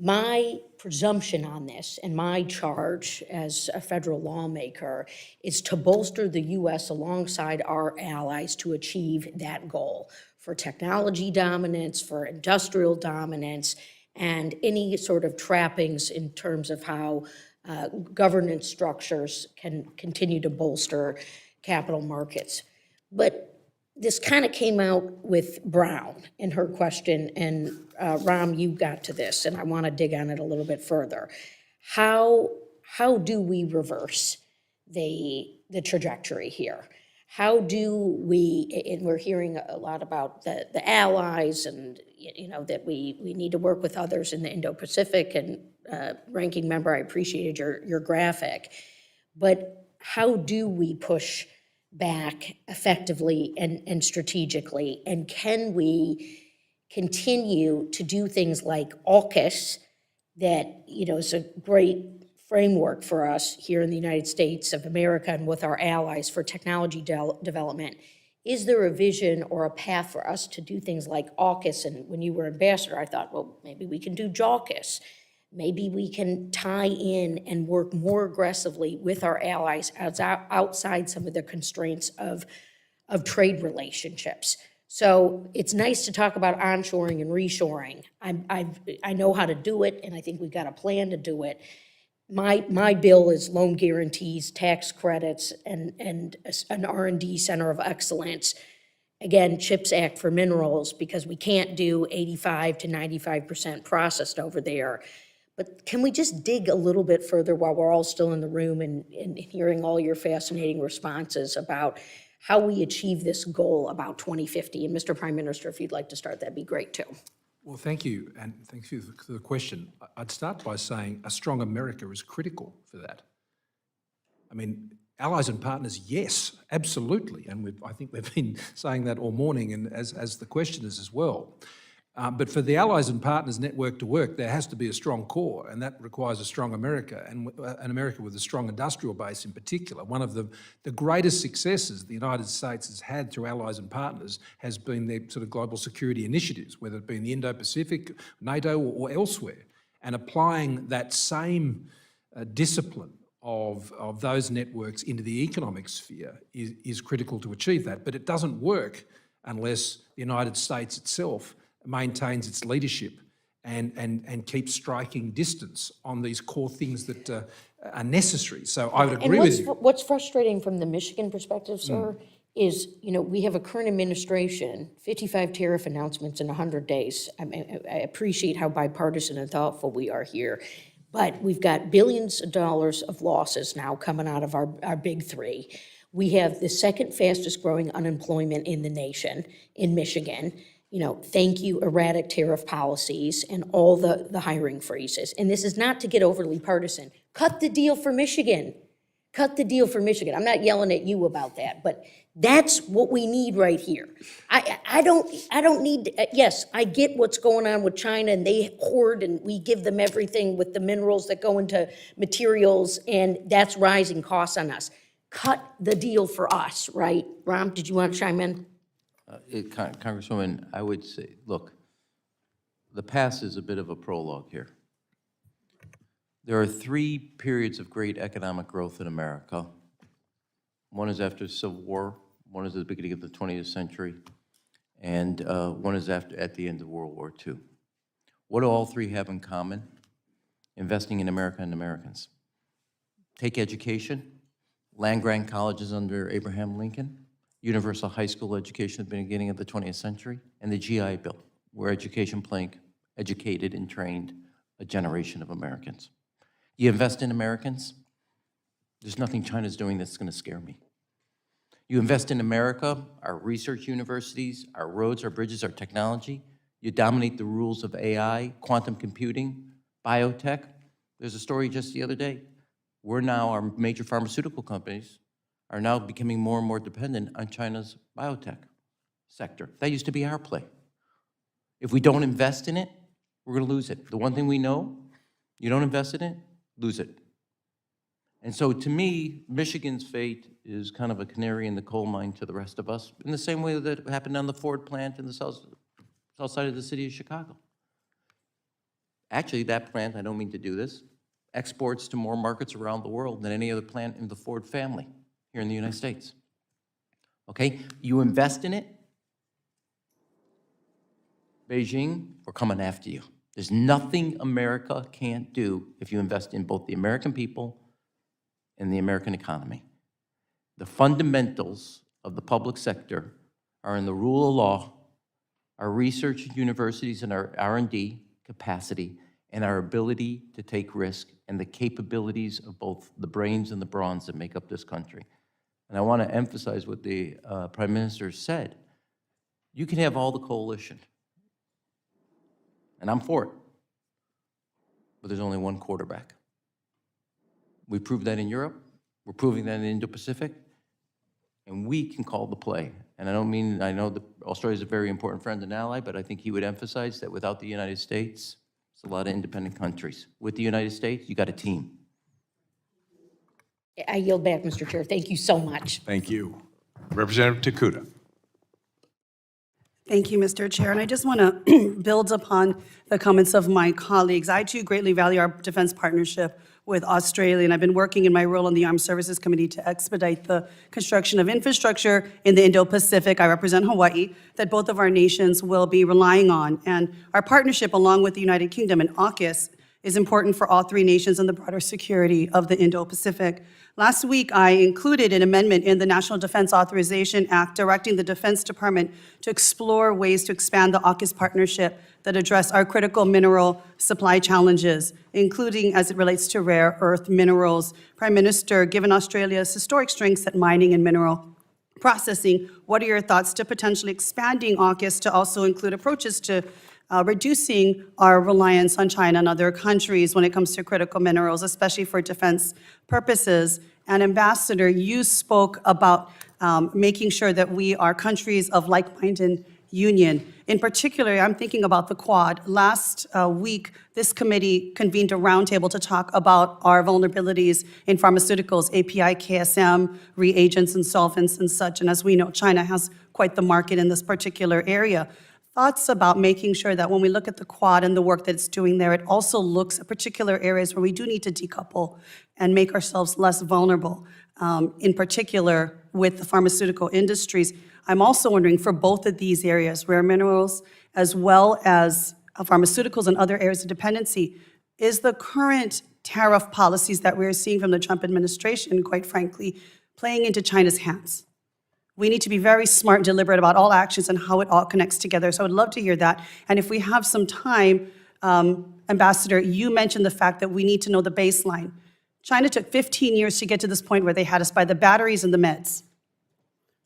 My presumption on this and my charge as a federal lawmaker is to bolster the U.S. alongside our allies to achieve that goal for technology dominance, for industrial dominance, and any sort of trappings in terms of how governance structures can continue to bolster capital markets. But this kind of came out with Brown in her question, and Rahm, you got to this, and I want to dig on it a little bit further. How do we reverse the trajectory here? How do we, and we're hearing a lot about the allies and, you know, that we need to work with others in the Indo-Pacific, and ranking member, I appreciated your graphic, but how do we push back effectively and strategically? And can we continue to do things like AUKUS that, you know, is a great framework for us here in the United States of America and with our allies for technology development? Is there a vision or a path for us to do things like AUKUS? And when you were ambassador, I thought, well, maybe we can do JAUKUS. Maybe we can tie in and work more aggressively with our allies outside some of the constraints of trade relationships. So it's nice to talk about onshoring and reshoring. I know how to do it, and I think we've got a plan to do it. My bill is loan guarantees, tax credits, and an R&D center of excellence. Again, CHIPS Act for minerals, because we can't do 85 to 95% processed over there. But can we just dig a little bit further while we're all still in the room and hearing all your fascinating responses about how we achieve this goal about 2050? And Mr. Prime Minister, if you'd like to start, that'd be great too. Well, thank you, and thank you for the question. I'd start by saying a strong America is critical for that. I mean, allies and partners, yes, absolutely, and I think we've been saying that all morning, and as the questioners as well. But for the allies and partners network to work, there has to be a strong core, and that requires a strong America, and an America with a strong industrial base in particular. One of the greatest successes the United States has had through allies and partners has been their sort of global security initiatives, whether it be in the Indo-Pacific, NATO, or elsewhere. And applying that same discipline of those networks into the economic sphere is critical to achieve that. But it doesn't work unless the United States itself maintains its leadership and keeps striking distance on these core things that are necessary. So I would agree with you. What's frustrating from the Michigan perspective, sir, is, you know, we have a current administration, 55 tariff announcements in 100 days. I appreciate how bipartisan and thoughtful we are here, but we've got billions of dollars of losses now coming out of our big three. We have the second fastest growing unemployment in the nation in Michigan. You know, thank you, erratic tariff policies and all the hiring freezes. And this is not to get overly partisan. Cut the deal for Michigan. Cut the deal for Michigan. I'm not yelling at you about that, but that's what we need right here. I don't need, yes, I get what's going on with China, and they hoard and we give them everything with the minerals that go into materials, and that's rising costs on us. Cut the deal for us, right? Rahm, did you want to chime in? Congresswoman, I would say, look, the past is a bit of a prologue here. There are 3 periods of great economic growth in America. One is after the Civil War, one is at the beginning of the 20th century, and one is at the end of World War II. What do all 3 have in common? Investing in America and Americans. Take education, land-grant colleges under Abraham Lincoln, universal high school education at the beginning of the 20th century, and the GI Bill, where education educated and trained a generation of Americans. You invest in Americans, there's nothing China's doing that's going to scare me. You invest in America, our research universities, our roads, our bridges, our technology. You dominate the rules of AI, quantum computing, biotech. There's a story just the other day. We're now, our major pharmaceutical companies are now becoming more and more dependent on China's biotech sector. That used to be our play. If we don't invest in it, we're going to lose it. The one thing we know, you don't invest in it, lose it. And so to me, Michigan's fate is kind of a canary in the coal mine to the rest of us, in the same way that it happened on the Ford plant in the south side of the city of Chicago. Actually, that plant, I don't mean to do this, exports to more markets around the world than any other plant in the Ford family here in the United States. Okay, you invest in it, Beijing, we're coming after you. There's nothing America can't do if you invest in both the American people and the American economy. The fundamentals of the public sector are in the rule of law, our research universities and our R&D capacity, and our ability to take risk, and the capabilities of both the brains and the brawns that make up this country. And I want to emphasize what the Prime Minister said. You can have all the coalition, and I'm for it, but there's only one quarterback. We proved that in Europe, we're proving that in the Indo-Pacific, and we can call the play. And I don't mean, I know that Australia's a very important friend and ally, but I think he would emphasize that without the United States, it's a lot of independent countries. With the United States, you got a team. I yield back, Mr. Chair. Thank you so much. Thank you. Representative Takuda. Thank you, Mr. Chair. And I just want to build upon the comments of my colleagues. I, too, greatly value our defense partnership with Australia, and I've been working in my role on the Armed Services Committee to expedite the construction of infrastructure in the Indo-Pacific. I represent Hawaii, that both of our nations will be relying on. And our partnership, along with the United Kingdom and AUKUS, is important for all three nations and the broader security of the Indo-Pacific. Last week, I included an amendment in the National Defense Authorization Act directing the Defense Department to explore ways to expand the AUKUS partnership that address our critical mineral supply challenges, including as it relates to rare earth minerals. Prime Minister, given Australia's historic strengths at mining and mineral processing, what are your thoughts to potentially expanding AUKUS to also include approaches to reducing our reliance on China and other countries when it comes to critical minerals, especially for defense purposes? And Ambassador, you spoke about making sure that we are countries of like-minded union. In particular, I'm thinking about the Quad. Last week, this committee convened a roundtable to talk about our vulnerabilities in pharmaceuticals, API, KSM, reagents and solvents and such. And as we know, China has quite the market in this particular area. Thoughts about making sure that when we look at the Quad and the work that it's doing there, it also looks at particular areas where we do need to decouple and make ourselves less vulnerable, in particular with the pharmaceutical industries. I'm also wondering, for both of these areas, rare minerals as well as pharmaceuticals and other areas of dependency, is the current tariff policies that we're seeing from the Trump administration, quite frankly, playing into China's hands? We need to be very smart and deliberate about all actions and how it all connects together. So I would love to hear that. And if we have some time, Ambassador, you mentioned the fact that we need to know the baseline. China took 15 years to get to this point where they had us by the batteries and the meds.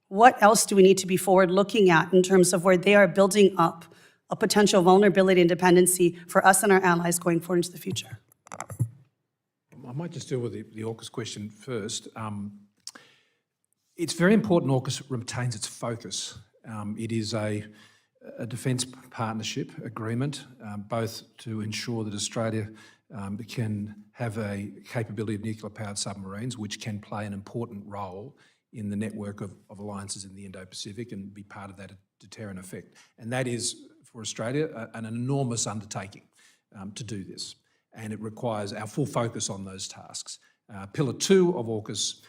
What else do we need to be forward looking at in terms of where they are building up a potential vulnerability and dependency for us and our allies going forward into the future? I might just deal with the AUKUS question first. It's very important AUKUS retains its focus. It is a defence partnership agreement, both to ensure that Australia can have a capability of nuclear-powered submarines, which can play an important role in the network of alliances in the Indo-Pacific and be part of that deterrent effect. And that is, for Australia, an enormous undertaking to do this. And it requires our full focus on those tasks. Pillar 2 of AUKUS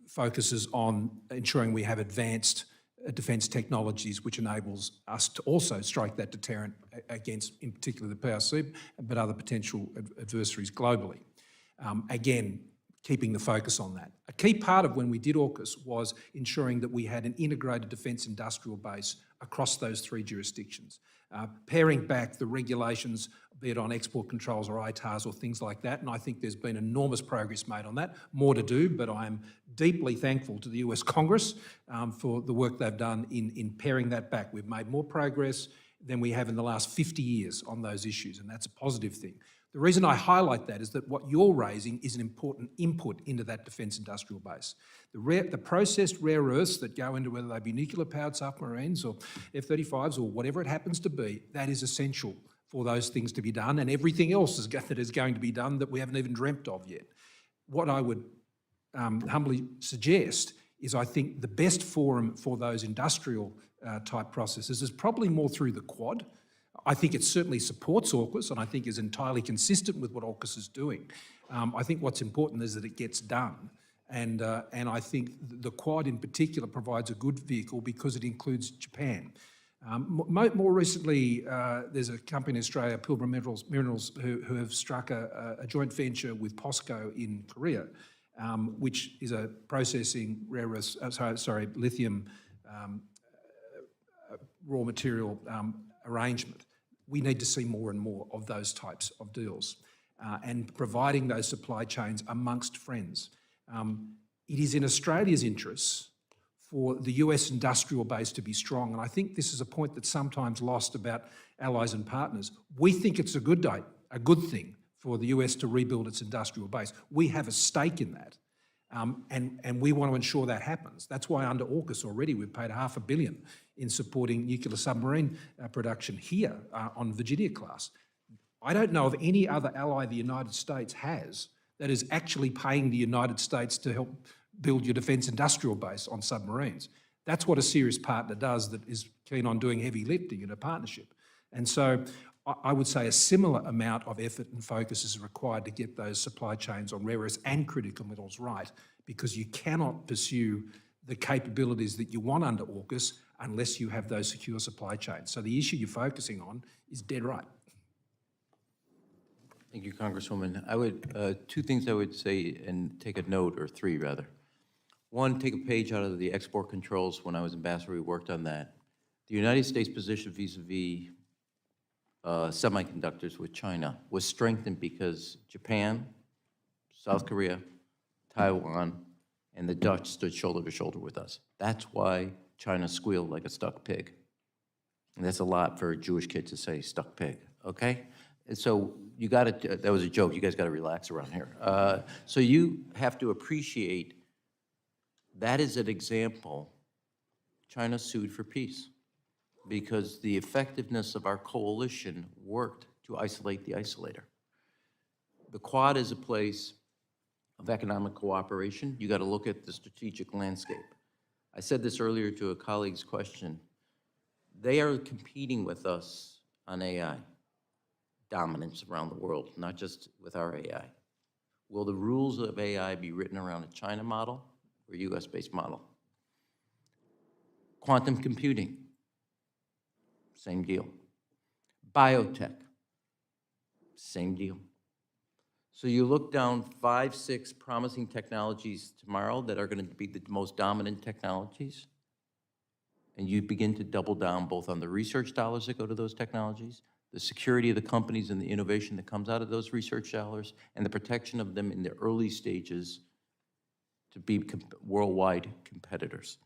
focuses on ensuring we have advanced defence technologies, which enables us to also strike that deterrent against, in particular, the PRC, but other potential adversaries globally. Again, keeping the focus on that. A key part of when we did AUKUS was ensuring that we had an integrated defence industrial base across those three jurisdictions. Paring back the regulations, be it on export controls or ITARs or things like that, and I think there's been enormous progress made on that. More to do, but I'm deeply thankful to the US Congress for the work they've done in paring that back. We've made more progress than we have in the last 50 years on those issues, and that's a positive thing. The reason I highlight that is that what you're raising is an important input into that defence industrial base. The processed rare earths that go into whether they be nuclear-powered submarines or F-35s or whatever it happens to be, that is essential for those things to be done, and everything else that is going to be done that we haven't even dreamt of yet. What I would humbly suggest is I think the best forum for those industrial type processes is probably more through the Quad. I think it certainly supports AUKUS and I think is entirely consistent with what AUKUS is doing. I think what's important is that it gets done. And I think the Quad in particular provides a good vehicle because it includes Japan. More recently, there's a company in Australia, Pilbara Minerals, who have struck a joint venture with POSCO in Korea, which is a processing rare earths, lithium raw material arrangement. We need to see more and more of those types of deals and providing those supply chains amongst friends. It is in Australia's interests for the US industrial base to be strong, and I think this is a point that's sometimes lost about allies and partners. We think it's a good thing for the US to rebuild its industrial base. We have a stake in that, and we want to ensure that happens. That's why under AUKUS already we've paid $500 million in supporting nuclear submarine production here on Virginia-class. I don't know of any other ally the United States has that is actually paying the United States to help build your defence industrial base on submarines. That's what a serious partner does that is keen on doing heavy lifting in a partnership. And so I would say a similar amount of effort and focus is required to get those supply chains on rare earths and critical metals right, because you cannot pursue the capabilities that you want under AUKUS unless you have those secure supply chains. So the issue you're focusing on is dead right. Thank you, Congresswoman. I would, two things I would say and take a note, or three rather. One, take a page out of the export controls. When I was ambassador, we worked on that. The United States position vis-a-vis semiconductors with China was strengthened because Japan, South Korea, Taiwan, and the Dutch stood shoulder to shoulder with us. That's why China squealed like a stuck pig. And that's a lot for a Jewish kid to say, stuck pig, okay? And so you gotta, that was a joke, you guys gotta relax around here. So you have to appreciate that is an example. China sued for peace because the effectiveness of our coalition worked to isolate the isolator. The Quad is a place of economic cooperation. You gotta look at the strategic landscape. I said this earlier to a colleague's question. They are competing with us on AI dominance around the world, not just with our AI. Will the rules of AI be written around a China model or US-based model? Quantum computing, same deal. Biotech, same deal. So you look down 5, 6 promising technologies tomorrow that are going to be the most dominant technologies, and you begin to double down both on the research dollars that go to those technologies, the security of the companies and the innovation that comes out of those research dollars, and the protection of them in the early stages to be worldwide competitors.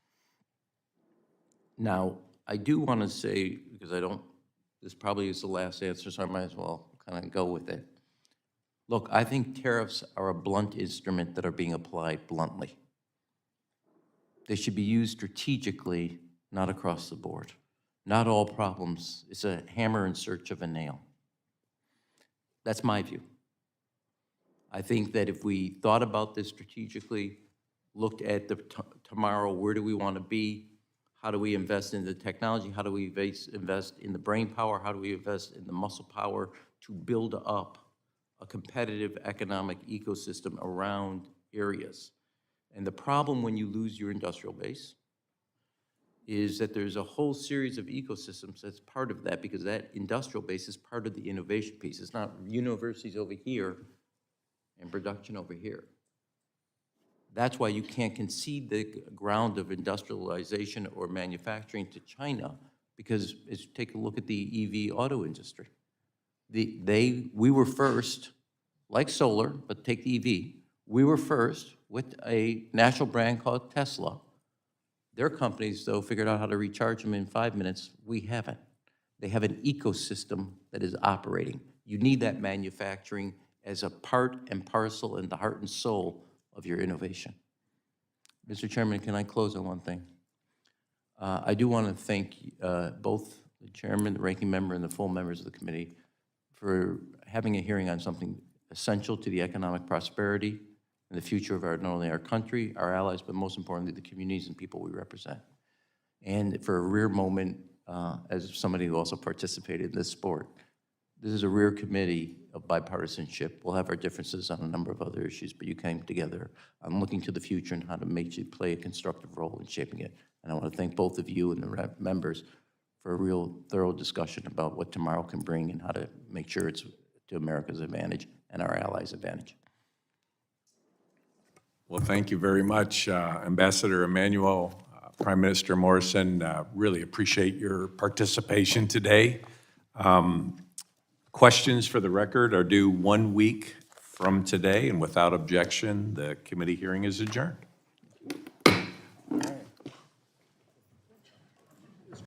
Now, I do want to say, because this probably is the last answer, so I might as well kind of go with it. Look, I think tariffs are a blunt instrument that are being applied bluntly. They should be used strategically, not across the board. Not all problems. It's a hammer in search of a nail. That's my view. I think that if we thought about this strategically, looked at tomorrow, where do we want to be? How do we invest in the technology? How do we invest in the brain power? How do we invest in the muscle power to build up a competitive economic ecosystem around areas? And the problem when you lose your industrial base is that there's a whole series of ecosystems that's part of that, because that industrial base is part of the innovation piece. It's not universities over here and production over here. That's why you can't concede the ground of industrialization or manufacturing to China, because take a look at the EV auto industry. We were first, like solar, but take the EV, we were first with a national brand called Tesla. Their companies, though, figured out how to recharge them in 5 minutes. We haven't. They have an ecosystem that is operating. You need that manufacturing as a part and parcel and the heart and soul of your innovation. Mr. Chairman, can I close on one thing? I do want to thank both the chairman, the ranking member, and the full members of the committee for having a hearing on something essential to the economic prosperity and the future of not only our country, our allies, but most importantly, the communities and people we represent. And for a rare moment, as somebody who also participated in this sport, this is a rare committee of bipartisanship. We'll have our differences on a number of other issues, but you came together on looking to the future and how to make you play a constructive role in shaping it. And I want to thank both of you and the members for a real thorough discussion about what tomorrow can bring and how to make sure it's to America's advantage and our allies' advantage. Well, thank you very much, Ambassador Emanuel, Prime Minister Morrison. Really appreciate your participation today. Questions for the record are due 1 week from today, and without objection, the committee hearing is adjourned.